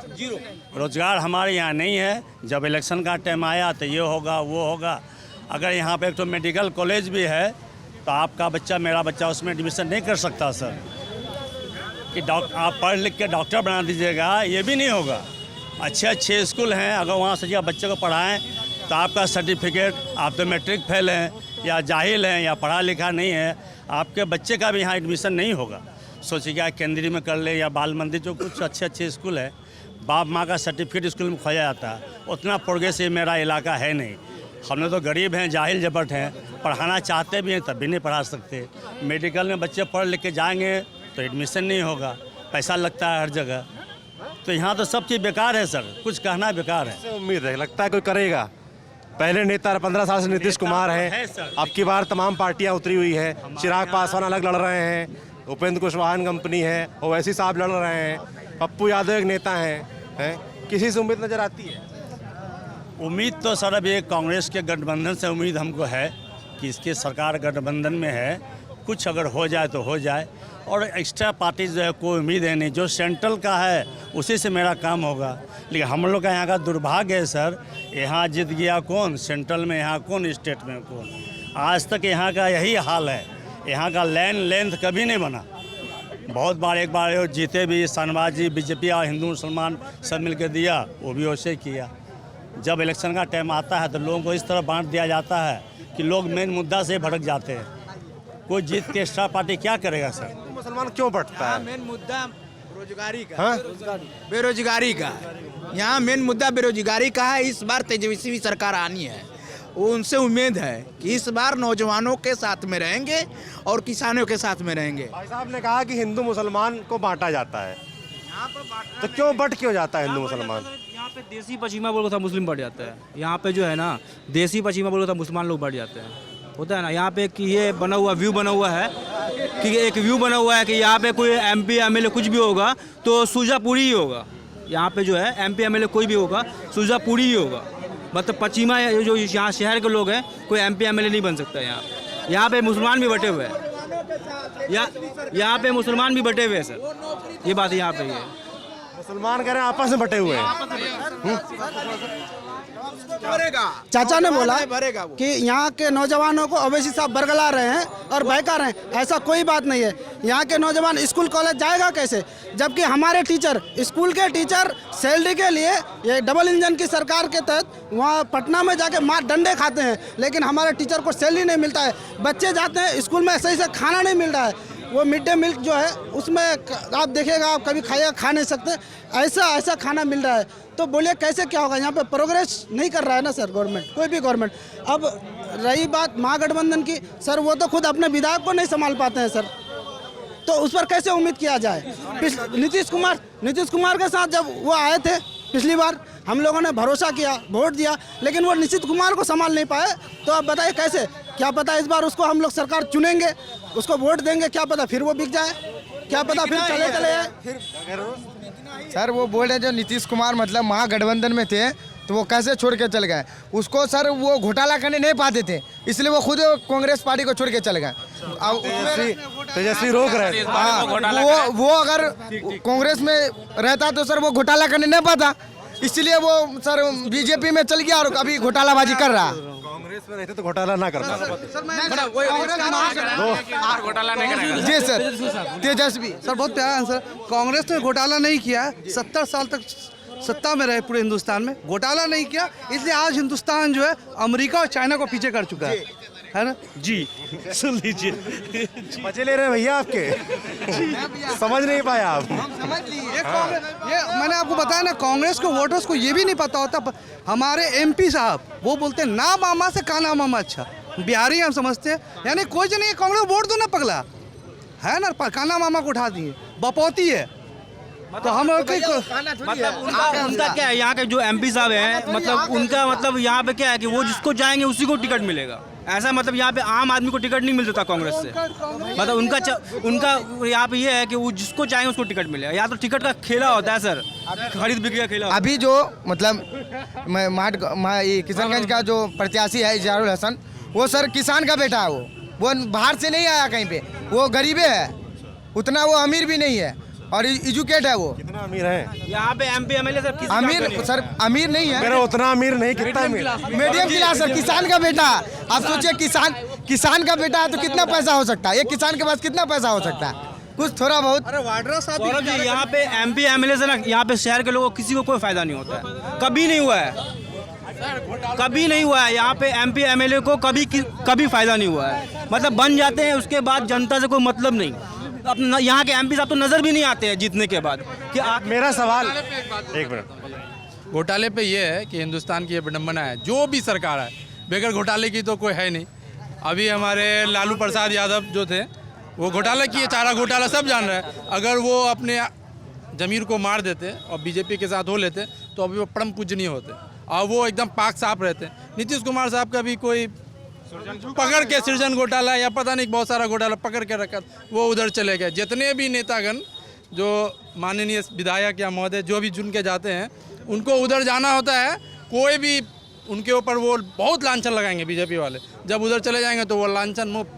रोज़गार हमारे यहाँ नहीं है। जब इलेक्शन का टाइम आया तो ये होगा वो होगा। अगर यहाँ पे एक तो मेडिकल कॉलेज भी है तो आपका बच्चा मेरा बच्चा उसमें एडमिशन नहीं कर सकता सर, कि आप पढ़ लिख के डॉक्टर बना दीजिएगा, ये भी नहीं होगा। अच्छे अच्छे स्कूल हैं, अगर वहाँ से बच्चे को पढ़ाएं तो आपका सर्टिफिकेट, आप तो मैट्रिक फेल हैं या जाहिल हैं या पढ़ा लिखा नहीं है, आपके बच्चे का भी यहाँ एडमिशन नहीं होगा। सोचिए क्या केंद्रीय में कर ले या बाल मंदिर, जो कुछ अच्छे अच्छे स्कूल है, बाप माँ का सर्टिफिकेट स्कूल में खोया जाता है। उतना प्रोग्रेसिव मेरा इलाका है नहीं। हम लोग तो गरीब हैं, जाहिल जबट हैं, पढ़ाना चाहते भी हैं तब भी नहीं पढ़ा सकते। मेडिकल में बच्चे पढ़ लिख के जाएंगे तो एडमिशन नहीं होगा, पैसा लगता है हर जगह। तो यहाँ तो सब चीज़ बेकार है सर, कुछ कहना बेकार है। उम्मीद है, लगता है कोई करेगा। पहले नेता 15 साल से नीतीश कुमार है, अब की बार तमाम पार्टियां उतरी हुई है। चिराग पासवान अलग लड़ रहे हैं, उपेंद्र कुशवाहा कंपनी है, ओवैसी साहब लड़ रहे हैं, पप्पू यादव एक नेता हैं। किसी से उम्मीद नजर आती है? उम्मीद तो सर अब ये कांग्रेस के गठबंधन से उम्मीद हमको है कि इसकी सरकार गठबंधन में है, कुछ अगर हो जाए तो हो जाए। और एक्स्ट्रा पार्टी जो है कोई उम्मीद है नहीं, जो सेंट्रल का है उसी से मेरा काम होगा। लेकिन हम लोग का यहाँ का दुर्भाग्य है सर, यहाँ जीत गया कौन सेंट्रल में, यहाँ कौन स्टेट में कौन। आज तक यहाँ का यही हाल है, यहाँ का लेंथ कभी नहीं बना। बहुत बार एक बार जीते भी, शाहनवाज जी बीजेपी और हिंदू मुसलमान सब मिलकर दिया, वो भी वैसे किया। जब इलेक्शन का टाइम आता है तो लोगों को इस तरह बांट दिया जाता है कि लोग मेन मुद्दा से भटक जाते हैं। कोई जीत के एक्स्ट्रा पार्टी क्या करेगा सर? मुसलमान क्यों बढ़ता है? मेन मुद्दा बेरोजगारी का, हाँ? बेरोजगारी का यहाँ मेन मुद्दा बेरोजगारी का है। इस बार तेजस्वी सरकार आनी है, वो उनसे उम्मीद है कि इस बार नौजवानों के साथ में रहेंगे और किसानों के साथ में रहेंगे। भाई साहब ने कहा कि हिंदू मुसलमान को बांटा जाता है, तो क्यों बट क्यों जाता है हिंदू मुसलमान? यहाँ पे देसी पश्चिमा बोलो था मुस्लिम बढ़ जाता है। यहाँ पे जो है ना देसी पश्चिमा बोलो था मुसलमान लोग बढ़ जाते हैं, होता है ना। यहाँ पे कि ये बना हुआ व्यू बना हुआ है कि एक व्यू बना हुआ है कि यहाँ पे कोई MP MLA कुछ भी होगा तो सुजापुरी ही होगा। यहाँ पे जो है MP MLA कोई भी होगा सुजापुरी ही होगा। मतलब पश्चिमा जो यहाँ शहर के लोग हैं कोई MP MLA नहीं बन सकता। यहाँ पे मुसलमान भी बटे हुए हैं, यहाँ पे मुसलमान भी बटे हुए हैं सर, ये बात यहाँ पे है। मुसलमान कह रहे हैं आपस में बटे हुए हैं। चाचा ने बोला कि यहाँ के नौजवानों को ओवैसी साहब बरगला रहे हैं और बहका रहे हैं, ऐसा कोई बात नहीं है। यहाँ के नौजवान स्कूल कॉलेज जाएगा कैसे, जबकि हमारे टीचर, स्कूल के टीचर सैलरी के लिए ये डबल इंजन की सरकार के तहत वहाँ पटना में जाके मार डंडे खाते हैं, लेकिन हमारे टीचर को सैलरी नहीं मिलता है। बच्चे जाते हैं स्कूल में सही से खाना नहीं मिल रहा है, वो मिड डे मील जो है उसमें आप देखिएगा, आप कभी खाइएगा, खा नहीं सकते, ऐसा खाना मिल रहा है। तो बोलिए कैसे क्या होगा? यहाँ पे प्रोग्रेस नहीं कर रहा है ना सर गवर्नमेंट, कोई भी गवर्नमेंट। अब रही बात महागठबंधन की, सर वो तो खुद अपने विधायक को नहीं संभाल पाते हैं सर, तो उस पर कैसे उम्मीद किया जाए? नीतीश कुमार के साथ जब वो आए थे पिछली बार, हम लोगों ने भरोसा किया, वोट दिया, लेकिन वो नीतीश कुमार को संभाल नहीं पाए, तो आप बताइए कैसे? क्या पता इस बार उसको हम लोग सरकार चुनेंगे, उसको वोट देंगे, क्या पता फिर वो बिक जाए, क्या पता फिर चले फिर। सर वो बोल रहे जो नीतीश कुमार मतलब महागठबंधन में थे तो वो कैसे छोड़ के चल गए उसको। सर वो घोटाला करने नहीं पाते थे, इसलिए वो खुद कांग्रेस पार्टी को छोड़ के चल गए। तेजस्वी रोक रहे थे। हाँ, वो अगर कांग्रेस में रहता तो सर वो घोटाला करने नहीं पाता, इसलिए वो सर बीजेपी में चल गया और अभी घोटालाबाजी कर रहा। कांग्रेस में रहते तो घोटाला ना करता। घोटाला नहीं करेगा। जी सर, तेजस्वी सर बहुत प्यारा आंसर। कांग्रेस ने घोटाला नहीं किया, 70 साल तक सत्ता में रहे पूरे हिंदुस्तान में, घोटाला नहीं किया, इसलिए आज हिंदुस्तान जो है अमेरिका और चाइना को पीछे कर चुका है ना जी। सुन लीजिए, मजे ले रहे हैं भैया आपके, समझ नहीं पाया आप। ये मैंने आपको बताया ना, कांग्रेस को वोटर्स को ये भी नहीं पता होता। हमारे एमपी साहब वो बोलते हैं ना मामा से काना मामा अच्छा, बिहारी हम समझते हैं, यानी कोई जो नहीं कांग्रेस वोट दो ना पगला है ना, काना मामा को उठा दिए, बपौती है। तो हम मतलब उनका क्या है, यहाँ के जो एमपी साहब हैं, मतलब उनका मतलब यहाँ पे क्या है कि वो जिसको जाएंगे उसी को टिकट मिलेगा, ऐसा मतलब यहाँ पे आम आदमी को टिकट नहीं मिलता कांग्रेस से। मतलब उनका यहाँ पे ये है कि वो जिसको चाहेंगे उसको टिकट मिलेगा, या तो टिकट का खेला होता है सर, खरीद बिक्री का खेला। अभी जो मतलब किशनगंज का जो प्रत्याशी है इजहारुल हसन, वो सर किसान का बेटा है, वो बाहर से नहीं आया कहीं पे, वो गरीबे है, उतना वो अमीर भी नहीं है और एजुकेट है। वो कितना अमीर है यहाँ पे एमपी एमएलए सर? अमीर सर अमीर नहीं है, मेरा उतना अमीर नहीं, कितना अमीर, मीडियम क्लास सर, किसान का बेटा। आप सोचिए किसान का बेटा है तो कितना पैसा हो सकता है, एक किसान के पास कितना पैसा हो सकता है, कुछ थोड़ा बहुत। अरे वाड्रा साहब जी यहाँ पे एमपी एमएलए से ना, यहाँ पे शहर के लोगों को किसी को कोई फायदा नहीं होता है, कभी नहीं हुआ है, कभी नहीं हुआ है। यहाँ पे एमपी एमएलए को कभी फायदा नहीं हुआ है, मतलब बन जाते हैं उसके बाद जनता से कोई मतलब नहीं। अब यहाँ के एमपी साहब तो नजर भी नहीं आते हैं जीतने के बाद। कि मेरा सवाल, एक मिनट, घोटाले पे ये है कि हिंदुस्तान की ये विडम्बना है, जो भी सरकार है बगैर घोटाले की तो कोई है नहीं। अभी हमारे लालू प्रसाद यादव जो थे वो घोटाला किए, चारा घोटाला सब जान रहा है। अगर वो अपने जमीर को मार देते और बीजेपी के साथ हो लेते तो अभी वो परम पूजनीय होते और वो एकदम पाक साफ रहते। नीतीश कुमार साहब का भी कोई पकड़ के सृजन घोटाला या पता नहीं बहुत सारा घोटाला पकड़ के रखा, वो उधर चले गए। जितने भी नेतागण जो माननीय विधायक या महोदय जो भी चुन के जाते हैं उनको उधर जाना होता है, कोई भी उनके ऊपर वो बहुत लांछन लगाएंगे बीजेपी वाले। जब उधर चले जाएंगे तो वो लांछन मुफ्त,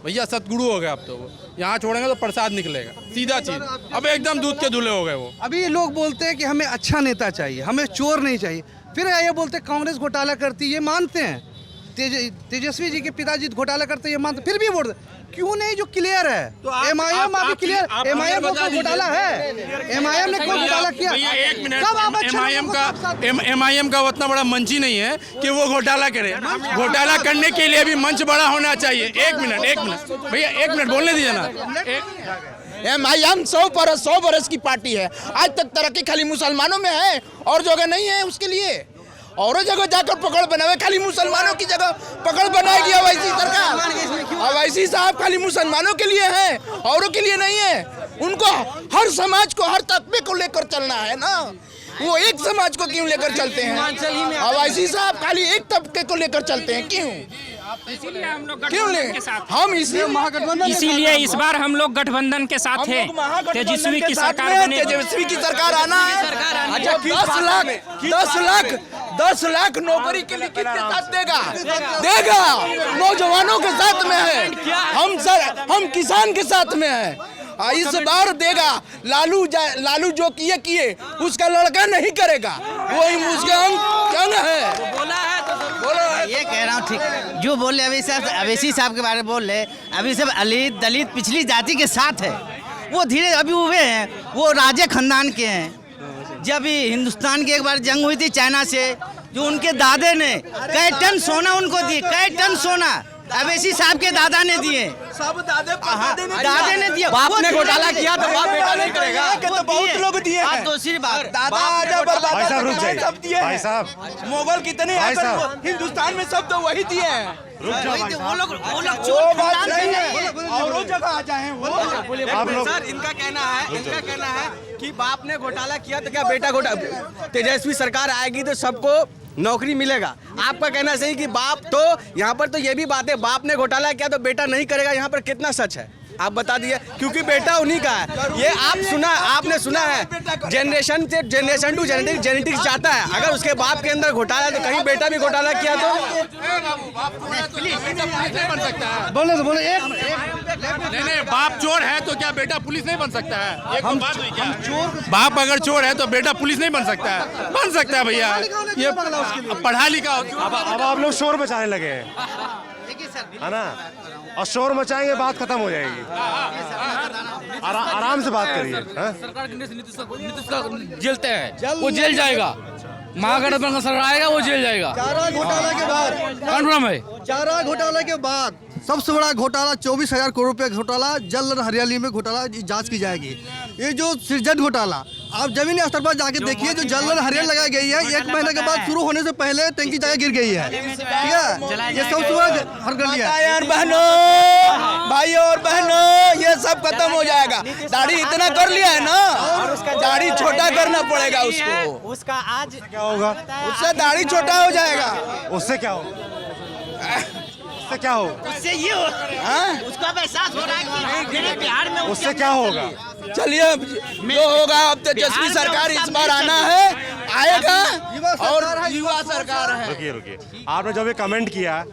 भैया सतगुरु हो गए। अब तो वो यहाँ छोड़ेंगे तो प्रसाद निकलेगा, सीधा चीज। अब एकदम दूध के दूल्हे हो गए वो। अभी लोग बोलते हैं कि हमें अच्छा नेता चाहिए, हमें चोर नहीं चाहिए, फिर ये बोलते हैं कांग्रेस घोटाला करती, ये मानते हैं। तेजस्वी जी के पिताजी घोटाला करते ये मानते, फिर भी वोट क्यों नहीं? जो क्लियर है तो एमआईएम अभी क्लियर, एमआईएम का घोटाला है, एमआईएम ने कोई घोटाला किया? एक मिनट, एमआईएम का उतना बड़ा मंच ही नहीं है कि वो घोटाला करे। घोटाला करने के लिए भी मंच बड़ा होना चाहिए। एक मिनट भैया, एक मिनट बोलने दीजिए ना। एमआईएम 100 बरस की पार्टी है, आज तक तरक्की खाली मुसलमानों में है और जगह नहीं है उसके लिए। और जगह जाकर पकड़ बनावे, खाली मुसलमानों की जगह पकड़ बनाएगी अवैसी सरकार। अवैसी साहब खाली मुसलमानों के लिए है, औरों के लिए नहीं है। उनको हर समाज को, हर तबके को लेकर चलना है ना, वो एक समाज को क्यों लेकर चलते हैं? अवैसी साहब खाली एक तबके को लेकर चलते हैं, क्यों? क्यों ले? हम इसीलिए इस बार हम लोग गठबंधन के साथ हैं। तेजस्वी की सरकार, तेजस्वी की सरकार आना है। 10 लाख नौकरी के लिए किसके साथ देगा? नौजवानों के साथ में है, हम किसान के साथ में है। इस बार देगा। लालू जो किए उसका लड़का नहीं करेगा, वही उसके अंग है। ये कह रहा हूँ, ठीक जो बोल रहे अवैसी साहब के बारे में बोल रहे, अभी सब दलित पिछली जाति के साथ है, वो धीरे अभी हुए हैं, वो राजे खानदान के हैं। जब हिंदुस्तान की एक बार जंग हुई थी चाइना से, जो उनके दादे ने कई टन सोना उनको दिए, कई टन सोना अवैसी साहब के दादा ने दिए। सब दादे ने दिया। बाप ने घोटाला किया तो बाप बेटा नहीं करेगा, तो बहुत लोग दिए हैं। दूसरी बात, दादा सब दिए भाई साहब। मुगल कितने हिंदुस्तान में सब तो वही दिए हैं। वो लोग बात नहीं है, और जगह आ जाए वो। सर इनका कहना है कि बाप ने घोटाला किया तो क्या बेटा घोटाला, तेजस्वी सरकार आएगी तो सबको नौकरी मिलेगा। आपका कहना सही कि बाप तो यहाँ पर तो ये भी बात है, बाप ने घोटाला किया तो बेटा नहीं करेगा, यहाँ पर कितना सच है आप बता दिए, क्योंकि बेटा उन्हीं का है। ये आपने सुना है जनरेशन से जनरेशन टू जेनेटिक्स जाता है। अगर उसके बाप के अंदर घोटाला है तो कहीं बेटा भी घोटाला किया तो बोले एक नहीं, बाप चोर है तो क्या बेटा पुलिस नहीं बन सकता है? एक बात हुई क्या? बाप अगर चोर है तो बेटा पुलिस नहीं बन सकता है? बन सकता है भैया, ये पढ़ा लिखा। अब आप लोग शोर मचाने लगे हैं, है ना, और शोर मचाएंगे बात खत्म हो जाएगी। आराम से बात करिए। सरकार नीतीश जेलते हैं, वो जेल जाएगा। महागठबंधन का सरकार आएगा, वो जेल जाएगा। चारा घोटाला के बाद कन्फर्म है। चारा घोटाला के बाद सबसे बड़ा घोटाला 24,000 करोड़ रुपए घोटाला जल हरियाली में घोटाला जांच की जाएगी। ये जो सृजन घोटाला आप जमीनी स्तर पर जाके देखिए, जो जल हरियाली लगाई गई है 1 महीने के बाद शुरू होने से पहले टंकी जाके गिर गई है, ठीक है। ये सब हर कर लिया। बहनों, भाइयों और बहनों, ये सब खत्म हो जाएगा। दाढ़ी इतना कर लिया है ना, दाढ़ी छोटा करना पड़ेगा उसको। उसका आज क्या होगा? उससे दाढ़ी छोटा हो जाएगा। उससे क्या होगा? उससे क्या होगा? उससे ये हो, उसको अब एहसास हो रहा है कि मेरे बिहार में उससे क्या होगा? चलिए जो होगा, अब तेजस्वी सरकार इस बार आना है, आएगा और युवा सरकार है। रुकिए, आपने जो भी कमेंट किया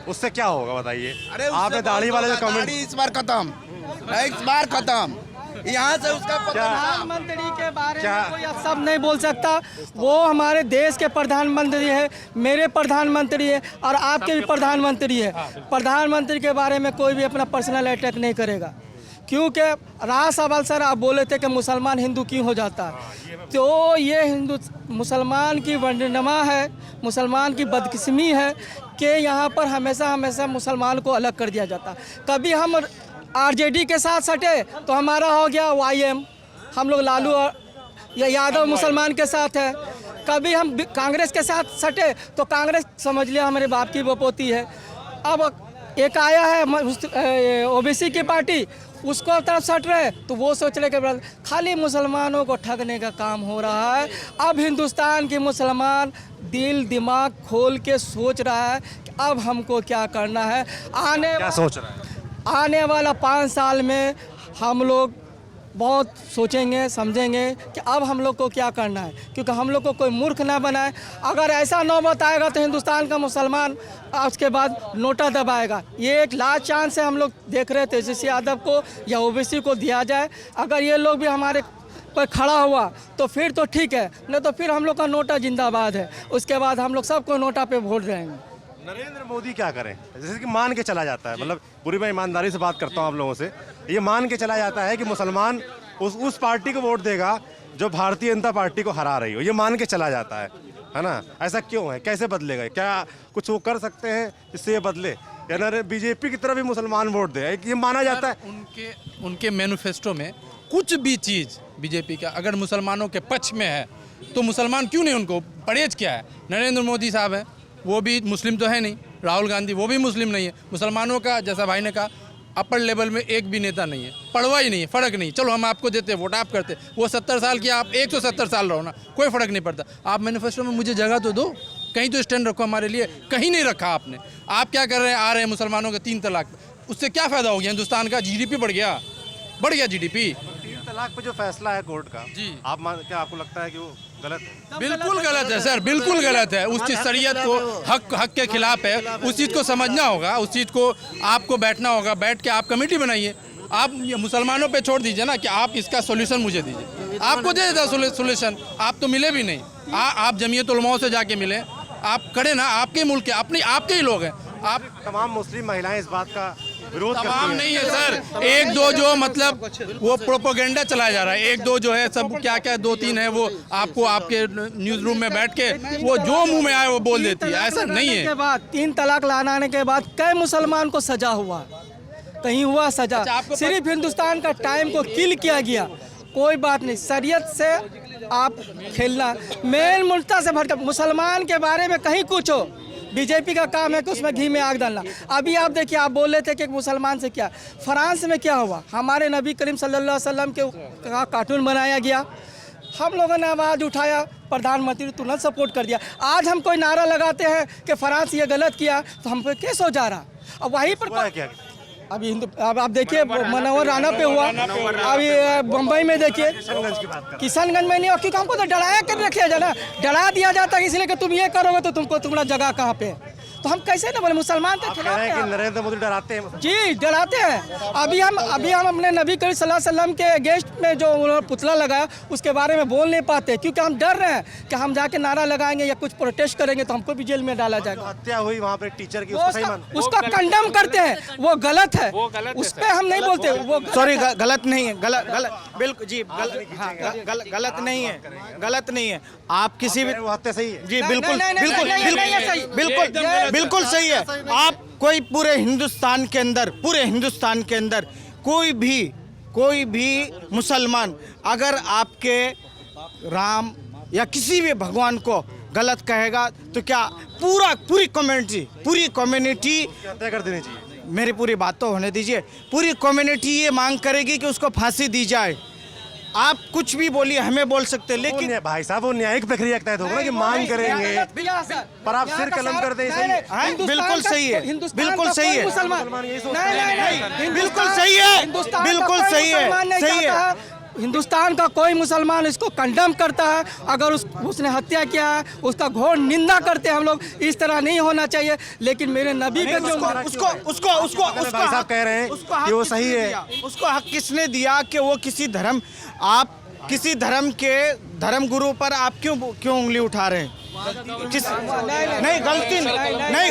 उससे क्या होगा बताइए? आपने दाढ़ी वाले जो कमेंट, इस बार खत्म, इस बार खत्म। यहाँ से उसका प्रधानमंत्री के बारे में कोई अब सब नहीं बोल सकता। वो हमारे देश के प्रधानमंत्री है, मेरे प्रधानमंत्री है और आपके भी प्रधानमंत्री है। प्रधानमंत्री के बारे में कोई भी अपना पर्सनल अटैक नहीं करेगा, क्योंकि राज सवाल सर आप बोले थे कि मुसलमान हिंदू क्यों हो जाता है, तो ये हिंदू मुसलमान की वंडनमा है, मुसलमान की बदकिस्मी है कि यहाँ पर हमेशा मुसलमान को अलग कर दिया जाता। कभी हम आरजेडी के साथ सटे तो हमारा हो गया YM, हम लोग लालू और यादव मुसलमान के साथ है। कभी हम कांग्रेस के साथ सटे तो कांग्रेस समझ लिया हमारे बाप की बपोती है। अब एक आया है OBC की पार्टी, उसको तरफ सट रहे तो वो सोच रहे कि खाली मुसलमानों को ठगने का काम हो रहा है। अब हिंदुस्तान के मुसलमान दिल दिमाग खोल के सोच रहा है कि अब हमको क्या करना है। क्या सोच रहा है? आने वाला 5 साल में हम लोग बहुत सोचेंगे समझेंगे कि अब हम लोग को क्या करना है, क्योंकि हम लोग को कोई मूर्ख ना बनाए। अगर ऐसा नौबत आएगा तो हिंदुस्तान का मुसलमान उसके बाद नोटा दबाएगा। ये एक लास्ट चांस है, हम लोग देख रहे थे तेजस्वी यादव को या OBC को दिया जाए। अगर ये लोग भी हमारे पर खड़ा हुआ तो फिर तो ठीक है, नहीं तो फिर हम लोग का नोटा जिंदाबाद है। उसके बाद हम लोग सबको नोटा पे वोट देंगे। नरेंद्र मोदी क्या करें? जैसे कि मान के चला जाता है, मतलब पूरी मैं ईमानदारी से बात करता हूँ आप लोगों से, ये मान के चला जाता है कि मुसलमान उस पार्टी को वोट देगा जो भारतीय जनता पार्टी को हरा रही हो, ये मान के चला जाता है ना। ऐसा क्यों है? कैसे बदलेगा? क्या कुछ वो कर सकते हैं जिससे ये बदले? या बीजेपी की तरफ भी मुसलमान वोट दे, ये माना जाता है। उनके मैनिफेस्टो में कुछ भी चीज़ बीजेपी का अगर मुसलमानों के पक्ष में है तो मुसलमान क्यों नहीं उनको परहेज किया है? नरेंद्र मोदी साहब हैं, वो भी मुस्लिम तो है नहीं। राहुल गांधी वो भी मुस्लिम नहीं है। मुसलमानों का जैसा भाई ने कहा अपर लेवल में एक भी नेता नहीं है, पड़वा ही नहीं है, फ़र्क नहीं। चलो हम आपको देते वोट, आप करते, वो 70 साल की, आप 170 साल रहो ना, कोई फ़र्क नहीं पड़ता। आप मैनिफेस्टो में मुझे जगह तो दो, कहीं तो स्टैंड रखो हमारे लिए, कहीं नहीं रखा आपने। आप क्या कर रहे हैं? आ रहे हैं मुसलमानों के 3 तलाक, उससे क्या फ़ायदा हो गया? हिंदुस्तान का GDP बढ़ गया GDP। 3 तलाक पे जो फैसला है कोर्ट का जी, क्या आपको लगता है कि वो गलत है? बिल्कुल गलत है सर, बिल्कुल गलत है। उस चीज़ शरीयत को हक के खिलाफ है, उस चीज़ को समझना होगा, उस चीज़ को आपको बैठना होगा, बैठ के आप कमेटी बनाइए। आप मुसलमानों पे छोड़ दीजिए ना कि आप इसका सोल्यूशन मुझे दीजिए, आपको दे देता सोल्यूशन, आप तो मिले भी नहीं। आप जमीयत उलमाओं से जाके मिले, आप खड़े ना, आपके मुल्क के अपने आपके ही लोग हैं। आप तमाम मुस्लिम महिलाएं इस बात का विरोध करती हैं। तमाम नहीं है सर, 1-2 जो मतलब वो प्रोपोगेंडा चलाया जा रहा है, 1-2 जो है सब क्या 2-3 है, वो आपको आपके न्यूज़ रूम में बैठ के वो जो मुंह में आए वो बोल देती है, ऐसा नहीं है। के बाद 3 तलाक लाने के बाद कई मुसलमान को सजा हुआ, कहीं हुआ सजा। सिर्फ हिंदुस्तान का टाइम को किल किया गया। कोई बात नहीं, शरीयत से आप खेलना, मेन मुल्ता से भटक। मुसलमान के बारे में कहीं कुछ हो, बीजेपी का काम है कि उसमें घी में आग डालना। अभी आप देखिए, आप बोल रहे थे कि मुसलमान से क्या, फ्रांस में क्या हुआ? हमारे नबी करीम सल्लल्लाहु अलैहि वसल्लम के कार्टून बनाया गया, हम लोगों ने आवाज़ उठाया, प्रधानमंत्री ने तुरंत सपोर्ट कर दिया। आज हम कोई नारा लगाते हैं कि फ्रांस ये गलत किया तो हम पे केस हो जा रहा। अब वहीं पर क्या अभी अब आप देखिए मनोहर राणा पे हुआ, अभी मुंबई में देखिए किशनगंज में नहीं, क्योंकि हमको तो डराया कर रखा जाना, डरा दिया जाता है इसलिए कि तुम ये करोगे तो तुमको तुम्हारा जगह कहाँ पे, तो हम कैसे ना बोले मुसलमान के खिलाफ हैं। कि नरेंद्र मोदी डराते हैं? जी डराते हैं। अभी हम अपने नबी करीम सल्लल्लाहु अलैहि वसल्लम के अगेंस्ट में जो उन्होंने पुतला लगाया उसके बारे में बोल नहीं पाते, क्योंकि हम डर रहे हैं कि हम जाके नारा लगाएंगे या कुछ प्रोटेस्ट करेंगे तो हमको भी जेल में डाला जाएगा। हत्या हुई वहाँ पे टीचर की, उसका कंडेम करते हैं, वो गलत है, उस पर हम नहीं बोलते। वो सॉरी गलत नहीं है, गलत बिल्कुल जी, गलत नहीं है, गलत नहीं है। आप किसी भी हत्या सही है जी, बिल्कुल बिल्कुल बिल्कुल सही है। आप कोई पूरे हिंदुस्तान के अंदर कोई भी मुसलमान अगर आपके राम या किसी भी भगवान को गलत कहेगा तो क्या पूरी कम्युनिटी हत्या कर देनी चाहिए। मेरी पूरी बात तो होने दीजिए। पूरी कम्युनिटी ये मांग करेगी कि उसको फांसी दी जाए। आप कुछ भी बोलिए, हमें बोल सकते हैं, लेकिन भाई साहब वो न्यायिक प्रक्रिया के तहत होगा ना कि मांग करेंगे, पर आप सिर कलम कर दें। बिल्कुल सही है, बिल्कुल सही है, बिल्कुल सही है, सही है। हिंदुस्तान का कोई मुसलमान इसको कंडेम करता है, अगर उसने हत्या किया है उसका घोर निंदा करते हैं हम लोग। इस तरह नहीं होना चाहिए, लेकिन मेरे नबी पे जो भाई साहब कह रहे हैं कि वो सही है, उसको हक किसने दिया कि वो आप किसी धर्म के धर्म गुरु पर आप क्यों उंगली उठा रहे हैं? नहीं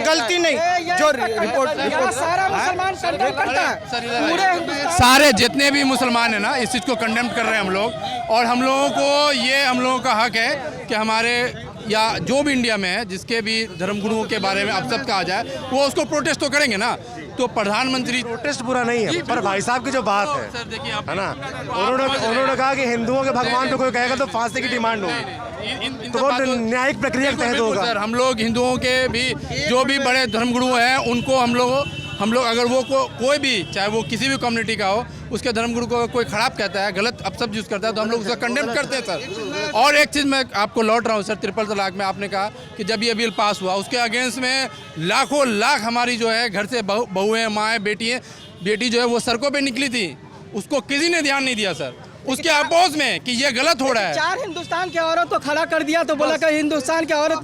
गलती नहीं जो रिपोर्ट सारा मुसलमान कंडेम करता है, पूरे सारे जितने भी मुसलमान हैं ना इस चीज़ को कंडेम कर रहे हैं हम लोग, और हम लोगों को ये हम लोगों का हक है कि हमारे या जो भी इंडिया में है जिसके भी धर्मगुरुओं के बारे में अपशब्द कहा जाए वो उसको प्रोटेस्ट तो करेंगे ना। तो प्रधानमंत्री प्रोटेस्ट बुरा नहीं है, पर भाई साहब की जो बात है ना, उन्होंने कहा कि हिंदुओं के भगवान पे कोई कहेगा तो फांसी की डिमांड होगी, तो वो न्यायिक प्रक्रिया के तहत होगा। सर हम लोग हिंदुओं के भी जो भी बड़े धर्मगुरु हैं उनको हम लोग अगर वो कोई भी चाहे वो किसी भी कम्युनिटी का हो उसके धर्मगुरु को कोई खराब कहता है, गलत अपशब्द यूज़ करता है तो हम लोग उसका कंडेम करते हैं सर। और एक चीज़ मैं आपको लौट रहा हूँ सर, ट्रिपल तलाक में आपने कहा कि जब ये बिल पास हुआ उसके अगेंस्ट में लाखों लाख हमारी जो है घर से बहुएँ माएँ बेटी जो है वो सड़कों पर निकली थी, उसको किसी ने ध्यान नहीं दिया सर, उसके अपोज में कि ये गलत हो रहा है। 4 हिंदुस्तान की औरत को खड़ा कर दिया तो बोला कि हिंदुस्तान की औरत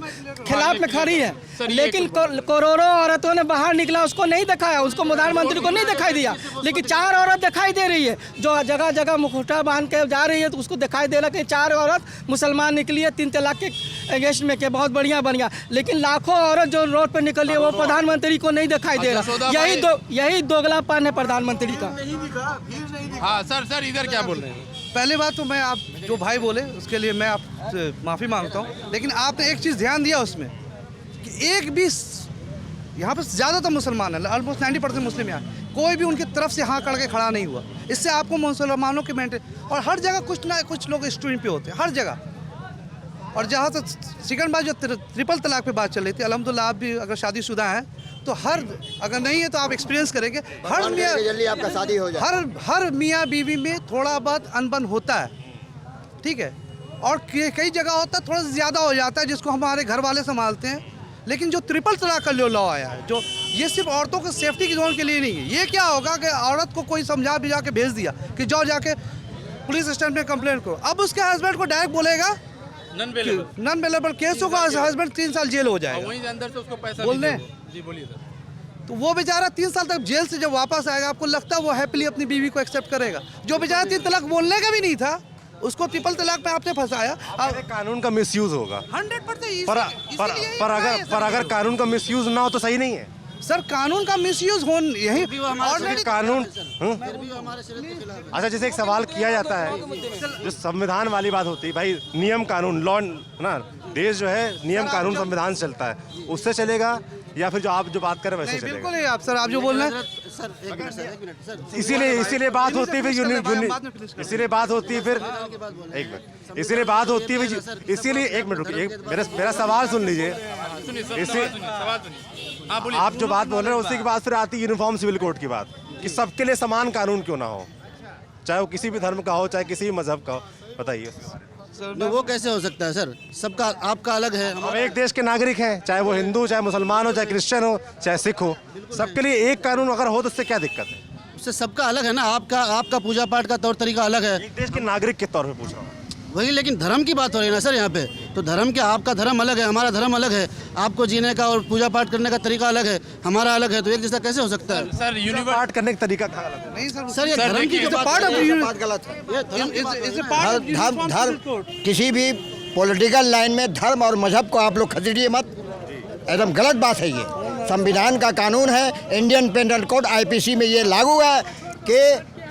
खिलाफ में खड़ी है, लेकिन करोड़ों औरतों ने बाहर निकला, उसको नहीं दिखाया, उसको प्रधानमंत्री को नहीं दिखाई दिया, लेकिन 4 औरत दिखाई दे रही है जो जगह जगह मुखौटा बांध के जा रही है, तो उसको दिखाई दे रहा कि 4 औरत मुसलमान निकली है 3 तलाक के अगेंस्ट में के, बहुत बढ़िया, लेकिन लाखों औरत जो रोड पर निकली है वो प्रधानमंत्री को नहीं दिखाई दे रहा। यही दोगलापन है प्रधानमंत्री का। हाँ सर इधर क्या बोल रहे हैं? पहली बात तो मैं आप जो भाई बोले उसके लिए मैं आपसे माफ़ी मांगता हूँ, लेकिन आपने एक चीज़ ध्यान दिया उसमें कि एक भी यहाँ पर ज़्यादातर मुसलमान है, ऑलमोस्ट 90% मुस्लिम यहाँ, कोई भी उनकी तरफ से हाँ करके खड़ा नहीं हुआ। इससे आपको मुसलमानों के मेंटेन और हर जगह कुछ ना कुछ लोग स्टूडेंट पे होते हैं हर जगह। और जहाँ तक सेकंड बात जो ट्रिपल तलाक पे बात चल रही थी, अल्हम्दुलिल्लाह आप भी अगर शादीशुदा हैं तो अगर नहीं है तो आप एक्सपीरियंस करेंगे, आपका शादी हो जाए, हर मियाँ बीवी में थोड़ा बहुत अनबन होता है, ठीक है, और कई जगह होता है थोड़ा ज़्यादा हो जाता है जिसको हमारे घर वाले संभालते हैं। लेकिन जो ट्रिपल तलाक का लॉ आया है जो ये सिर्फ औरतों को सेफ्टी की जोन के लिए नहीं है। ये क्या होगा कि औरत को कोई समझा भिजा के भेज दिया कि जाओ जाके पुलिस स्टेशन में कंप्लेंट करो, अब उसके हस्बैंड को डायरेक्ट बोलेगा नॉन अवेलेबल केस होगा, हस्बैंड 3 साल जेल हो जाएगा। वहीं अंदर से उसको पैसा बोल रहे जी बोलिए सर। तो वो बेचारा 3 साल तक जेल से जब वापस आएगा, आपको लगता है वो हैप्पीली अपनी बीवी को एक्सेप्ट करेगा? जो बेचारा 3 तलाक बोलने का भी नहीं था उसको ट्रिपल तलाक पे आपने फंसाया। कानून का मिसयूज होगा 100%। पर अगर कानून का मिसयूज ना हो तो सही नहीं है सर। कानून का मिसयूज हो यही कानून। अच्छा, जैसे एक सवाल किया जाता है जो संविधान वाली बात होती है, भाई नियम कानून लॉ ना, देश जो है नियम कानून संविधान से चलता है, उससे चलेगा या फिर जो आप जो बात करें वैसे चलेगा? बिल्कुल है आप सर, आप जो बोल रहे हैं इसीलिए बात होती है फिर इसीलिए बात होती है फिर एक मिनट इसीलिए बात होती है इसीलिए एक मिनट रुकिए, मेरा सवाल सुन लीजिए। आप जो बात बोल रहे हैं उसी के बाद फिर आती है यूनिफॉर्म सिविल कोड की बात कि सबके लिए समान कानून क्यों ना हो, चाहे वो किसी भी धर्म का हो चाहे किसी भी मजहब का हो। बताइए नहीं, वो कैसे हो सकता है सर? सबका आपका अलग है, हम एक देश के नागरिक हैं, चाहे वो हिंदू, चाहे मुसलमान हो, चाहे क्रिश्चियन हो, चाहे सिख हो, सबके लिए एक कानून अगर हो तो उससे क्या दिक्कत है? उससे सबका अलग है ना। आपका पूजा पाठ का तौर तरीका अलग है। एक देश के नागरिक के तौर पे पूछ रहा हूँ। वही, लेकिन धर्म की बात हो रही है ना सर यहाँ पे। तो धर्म क्या, आपका धर्म अलग है, हमारा धर्म अलग है। आपको जीने का और पूजा पाठ करने का तरीका अलग है, हमारा अलग है। तो एक जैसा कैसे हो सकता है? सर पाठ करने का तरीका क्या अलग है? नहीं सर, ये धर्म की जो बात है, ये बात गलत है। ये धर्म किसी भी पॉलिटिकल लाइन में धर्म और मजहब को आप लोग खसेड़िए मत, एकदम गलत बात है। ये संविधान का कानून है, इंडियन पेनल कोड IPC में ये लागू है कि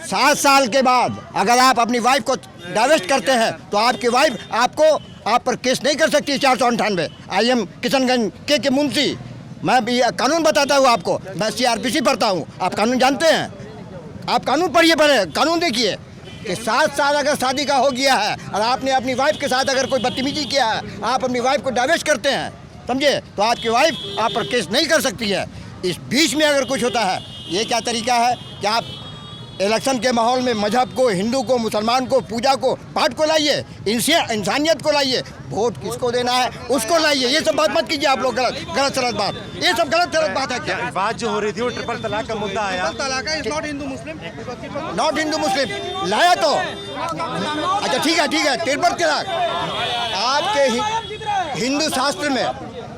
7 साल के बाद अगर आप अपनी वाइफ को डाइवर्स करते हैं तो आपकी वाइफ आप पर केस नहीं कर सकती। 498 IM किशनगंज के मुंशी, मैं भी कानून बताता हूँ आपको। मैं CRPC पढ़ता हूँ, आप कानून जानते हैं। आप कानून पढ़िए, पढ़े कानून देखिए कि 7 साल अगर शादी का हो गया है और आपने अपनी वाइफ के साथ अगर कोई बदतमीजी किया है, आप अपनी वाइफ को डाइवर्स करते हैं, समझे, तो आपकी वाइफ आप पर केस नहीं कर सकती है। इस बीच में अगर कुछ होता है, ये क्या तरीका है कि आप इलेक्शन के माहौल में मजहब को, हिंदू को, मुसलमान को, पूजा को, पाठ को लाइए, इंसानियत को लाइए, वोट किसको देना है उसको लाइए। ये सब बात मत कीजिए आप लोग, गलत सलत बात, ये सब गलत बात है। क्या बात जो हो रही थी वो ट्रिपल तलाक का मुद्दा आया, नॉट हिंदू मुस्लिम लाया तो अच्छा ठीक है, ट्रिपल तलाक आपके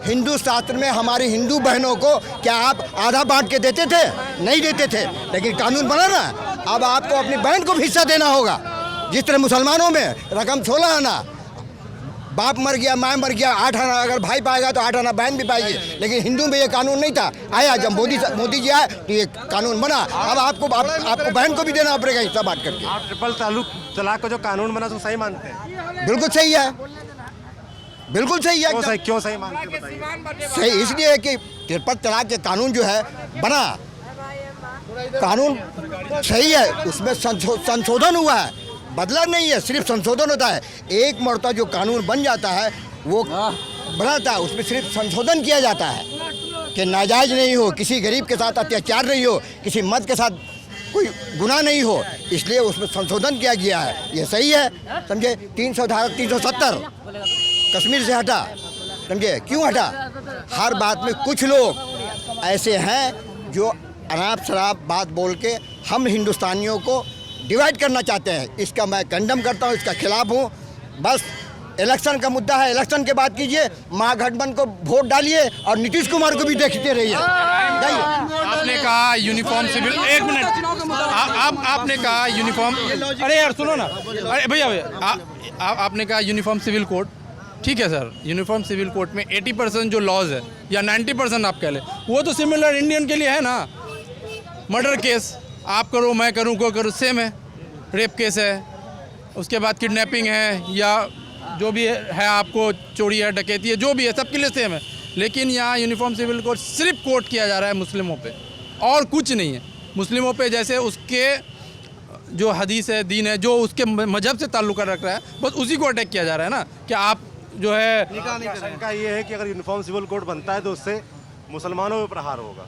हिंदू शास्त्र में हमारी हिंदू बहनों को क्या आप आधा बांट के देते थे? नहीं देते थे, लेकिन कानून बना ना, अब आपको अपनी बहन को भी हिस्सा देना होगा। जिस तरह मुसलमानों में रकम 16 आना, बाप मर गया, माँ मर गया, 8 आना, अगर भाई पाएगा तो 8 आना बहन भी पाएगी। लेकिन हिंदू में ये कानून नहीं था, आया जब मोदी जी आए तो ये कानून बना। अब आपको बहन को भी देना पड़ेगा हिस्सा बांट करके। आप ट्रिपल तलाक का जो कानून बना तो सही मानते हैं? बिल्कुल सही है, बिल्कुल सही है। क्यों सही मानते हैं बताइए? सही इसलिए है कि ट्रिपल तलाक के कानून जो है बना, कानून सही है, उसमें संशोधन हुआ है, बदला नहीं है, सिर्फ संशोधन होता है। एक मरतबा जो कानून बन जाता है वो बनाता है, उसमें सिर्फ संशोधन किया जाता है कि नाजायज नहीं हो, किसी गरीब के साथ अत्याचार नहीं हो, किसी मर्द के साथ कोई गुनाह नहीं हो, इसलिए उसमें संशोधन किया गया है। ये सही है, समझे। 370 कश्मीर से हटा, समझे, क्यों हटा? हर बात में कुछ लोग ऐसे हैं जो अनाप शराब बात बोल के हम हिंदुस्तानियों को डिवाइड करना चाहते हैं। इसका मैं कंडम करता हूँ, इसका खिलाफ हूँ। बस इलेक्शन का मुद्दा है, इलेक्शन के बाद कीजिए, महागठबंधन को वोट डालिए और नीतीश कुमार को भी देखते रहिए। आपने कहा यूनिफॉर्म सिविल, एक मिनट, आपने कहा यूनिफॉर्म, अरे यार सुनो ना, अरे भैया आपने कहा यूनिफॉर्म सिविल कोड, ठीक है सर। यूनिफॉर्म सिविल कोड में 80% जो लॉज है या 90% आप कह लें, वो तो सिमिलर इंडियन के लिए है ना। मर्डर केस आप करो, मैं करूँ, कोई करो, सेम है। रेप केस है, उसके बाद किडनैपिंग है या जो भी है, आपको चोरी है, डकैती है, जो भी है, सबके लिए सेम है। लेकिन यहाँ यूनिफॉर्म सिविल कोड सिर्फ कोट किया जा रहा है मुस्लिमों पे और कुछ नहीं है। मुस्लिमों पे जैसे उसके जो हदीस है, दीन है, जो उसके मजहब से ताल्लुक़ रख रहा है, बस उसी को अटैक किया जा रहा है ना। कि आप जो है, शंका ये है कि अगर यूनिफॉर्म सिविल कोड बनता है तो उससे मुसलमानों पे प्रहार होगा।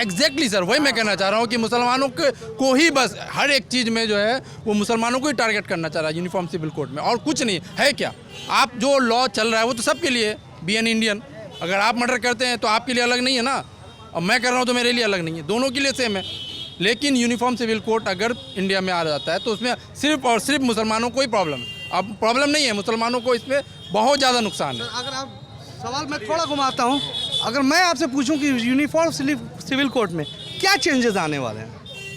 एग्जैक्टली सर, वही मैं कहना चाह रहा हूँ कि मुसलमानों को ही बस हर एक चीज़ में जो है वो मुसलमानों को ही टारगेट करना चाह रहा है यूनिफॉर्म सिविल कोड में, और कुछ नहीं है। क्या आप जो लॉ चल रहा है वो तो सबके लिए, बी एन इंडियन, अगर आप मर्डर करते हैं तो आपके लिए अलग नहीं है ना, और मैं कर रहा हूँ तो मेरे लिए अलग नहीं है, दोनों के लिए सेम है। लेकिन यूनिफॉर्म सिविल कोड अगर इंडिया में आ जाता है तो उसमें सिर्फ और सिर्फ मुसलमानों को ही प्रॉब्लम है। अब प्रॉब्लम नहीं है, मुसलमानों को इसमें बहुत ज़्यादा नुकसान है। अगर आप सवाल मैं थोड़ा घुमाता हूँ, अगर मैं आपसे पूछूं कि यूनिफॉर्म सिविल कोड में क्या चेंजेस आने वाले हैं,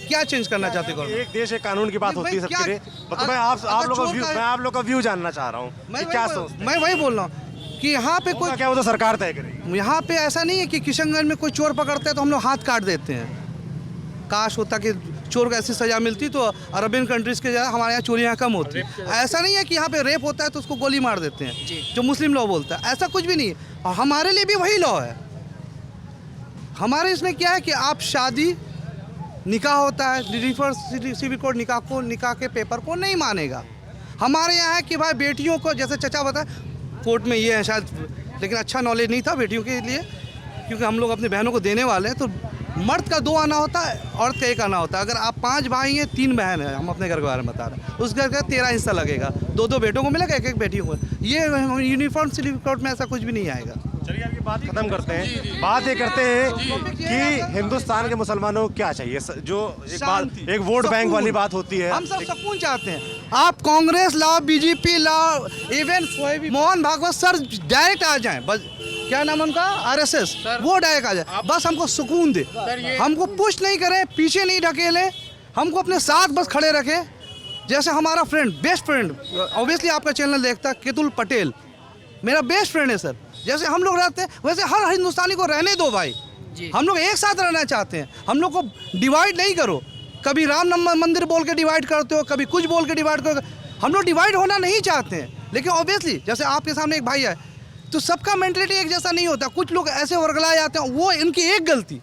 क्या चेंज करना चाहते हो? एक देश एक कानून की बात होती है सबके लिए, मतलब मैं आप लोग का व्यू जानना चाह रहा हूँ। क्या सोचते? मैं वही बोल रहा हूँ कि यहाँ पे कोई, क्या वो तो सरकार तय करेगी। यहाँ पे ऐसा नहीं है कि किशनगंज में कोई चोर पकड़ता है तो हम लोग हाथ काट देते हैं। काश होता कि चोर को ऐसी सज़ा मिलती तो अरबियन कंट्रीज़ के ज़्यादा हमारे यहाँ चोरियाँ कम होती। ऐसा नहीं है कि यहाँ पे रेप होता है तो उसको गोली मार देते हैं, जो मुस्लिम लॉ बोलता है, ऐसा कुछ भी नहीं है। और हमारे लिए भी वही लॉ है। हमारे इसमें क्या है कि आप शादी, निकाह होता है, यूनिफॉर्म सिविल कोड निकाह के पेपर को नहीं मानेगा। हमारे यहाँ है कि भाई बेटियों को, जैसे चचा बताए कोर्ट में ये है शायद, लेकिन अच्छा नॉलेज नहीं था बेटियों के लिए, क्योंकि हम लोग अपनी बहनों को देने वाले हैं, तो मर्द का 2 आना होता है, औरत का 1 आना होता है। अगर आप 5 भाई हैं 3 बहन हैं, हम अपने घर के बारे में बता रहे हैं, उस घर का 13 हिस्सा लगेगा, 2-2 बेटों को मिलेगा, 1-1 बेटी को। ये यूनिफॉर्म सिविल कोड में ऐसा कुछ भी नहीं आएगा। चलिए आपकी बात खत्म करते हैं। बात ये करते हैं कि हिंदुस्तान के मुसलमानों को क्या चाहिए, जो एक वोट बैंक वाली बात होती है। हम सब सुकून चाहते हैं। आप कांग्रेस लाओ, बीजेपी लाओ, even Mohan Bhagwat sir direct आ जाएं, बस क्या नाम उनका, आरएसएस, वो डायरेक्ट आ जाए, बस हमको सुकून दे, हमको पुश नहीं करें, पीछे नहीं ढकेले, हमको अपने साथ बस खड़े रखे। जैसे हमारा फ्रेंड, बेस्ट फ्रेंड, ऑब्वियसली आपका चैनल देखता है, केतुल पटेल मेरा बेस्ट फ्रेंड है सर। जैसे हम लोग रहते हैं वैसे हर हिंदुस्तानी को रहने दो भाई, हम लोग एक साथ रहना चाहते हैं। हम लोग को डिवाइड नहीं करो, कभी राम मंदिर बोल के डिवाइड करते हो, कभी कुछ बोल के डिवाइड करो। हम लोग डिवाइड होना नहीं चाहते हैं, लेकिन ऑब्वियसली जैसे आपके सामने एक भाई है तो सबका मेंटलिटी एक जैसा नहीं होता। कुछ लोग ऐसे वर्गलाए जाते हैं, वो इनकी एक गलती,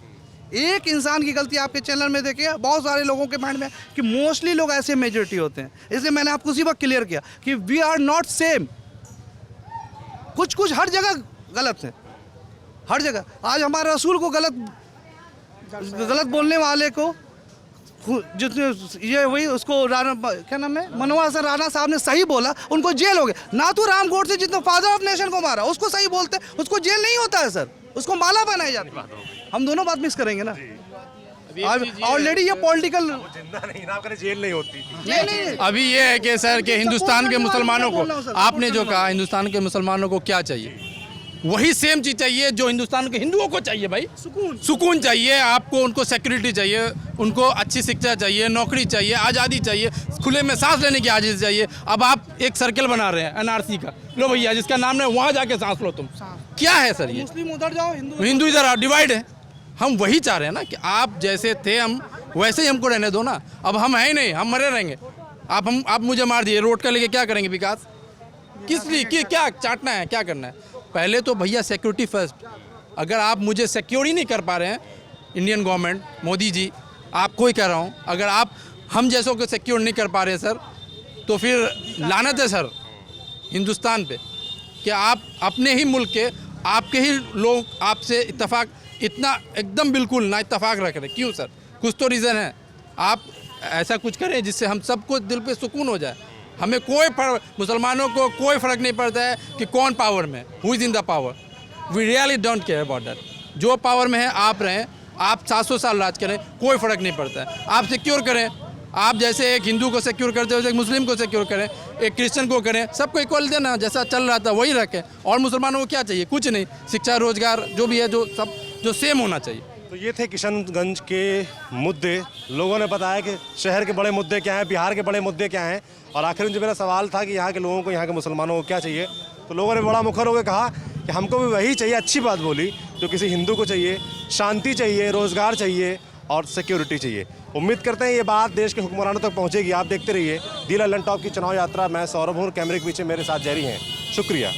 एक इंसान की गलती आपके चैनल में देखिए, बहुत सारे लोगों के माइंड में कि मोस्टली लोग ऐसे मेजॉरिटी होते हैं। इसलिए मैंने आपको उसी वक्त क्लियर किया कि वी आर नॉट सेम। कुछ कुछ हर जगह गलत है, हर जगह। आज हमारे रसूल को गलत बोलने वाले को जितने ये वही उसको राणा, क्या नाम है, मनोहर सर राणा साहब ने सही बोला, उनको जेल हो गया। ना तो राम गोडसे जितने फादर ऑफ नेशन को मारा उसको सही बोलते, उसको जेल नहीं होता है सर, उसको माला बनाई जाती है। हम दोनों बात मिक्स करेंगे ना, ऑलरेडी ये पॉलिटिकल जिंदा नहीं ना, आपके जेल नहीं होती। नहीं। अभी ये है कि सर कि हिंदुस्तान के मुसलमानों को, आपने जो कहा हिंदुस्तान के मुसलमानों को क्या चाहिए, वही सेम चीज़ चाहिए जो हिंदुस्तान के हिंदुओं को चाहिए भाई। सुकून चाहिए आपको, उनको सिक्योरिटी चाहिए, उनको अच्छी शिक्षा चाहिए, नौकरी चाहिए, आज़ादी चाहिए, खुले में सांस लेने की आज़ादी चाहिए। अब आप एक सर्कल बना रहे हैं एनआरसी का, लो भैया जिसका नाम है वहाँ जाके सांस लो तुम, क्या है सर ये? मुस्लिम उधर जाओ, हिंदू इधर आओ, डिवाइड है। हम वही चाह रहे हैं ना कि आप जैसे थे हम वैसे ही हमको रहने दो ना। अब हम है ही नहीं, हम मरे रहेंगे। आप मुझे मार दिए, रोड का लेके क्या करेंगे विकास? किस लिए, क्या चाटना है, क्या करना है? पहले तो भैया सिक्योरिटी फर्स्ट। अगर आप मुझे सिक्योर ही नहीं कर पा रहे हैं, इंडियन गवर्नमेंट, मोदी जी, आपको ही कह रहा हूँ, अगर आप हम जैसों को सिक्योर नहीं कर पा रहे हैं सर, तो फिर लानत है सर हिंदुस्तान पे कि आप अपने ही मुल्क के, आपके ही लोग आपसे इत्तेफाक, इतना एकदम बिल्कुल ना इत्तेफाक रख रहे। क्यों सर? कुछ तो रीज़न है। आप ऐसा कुछ करें जिससे हम सबको दिल पे सुकून हो जाए। हमें कोई मुसलमानों को कोई फ़र्क नहीं पड़ता है कि कौन पावर में, who is in the power. We really don't care about that. जो पावर में है आप रहें, आप 700 साल राज करें, कोई फ़र्क नहीं पड़ता है। आप सिक्योर करें, आप जैसे एक हिंदू को सिक्योर करते हो, एक मुस्लिम को सिक्योर करें, एक क्रिश्चियन को करें, सबको इक्वल देना, जैसा चल रहा था वही रखें। और मुसलमानों को क्या चाहिए? कुछ नहीं, शिक्षा, रोजगार जो भी है, जो सब जो सेम होना चाहिए। तो ये थे किशनगंज के मुद्दे। लोगों ने बताया कि शहर के बड़े मुद्दे क्या हैं, बिहार के बड़े मुद्दे क्या हैं, और आखिर में जो मेरा सवाल था कि यहाँ के लोगों को, यहाँ के मुसलमानों को क्या चाहिए, तो लोगों ने बड़ा मुखर होकर कहा कि हमको भी वही चाहिए। अच्छी बात बोली जो किसी हिंदू को चाहिए, शांति चाहिए, रोज़गार चाहिए और सिक्योरिटी चाहिए। उम्मीद करते हैं ये बात देश के हुक्मरानों तक पहुँचेगी। आप देखते रहिए दी लल्लन टॉप की चुनाव यात्रा। मैं सौरभ हूँ, कैमरे के पीछे मेरे साथ जहरी हैं। शुक्रिया।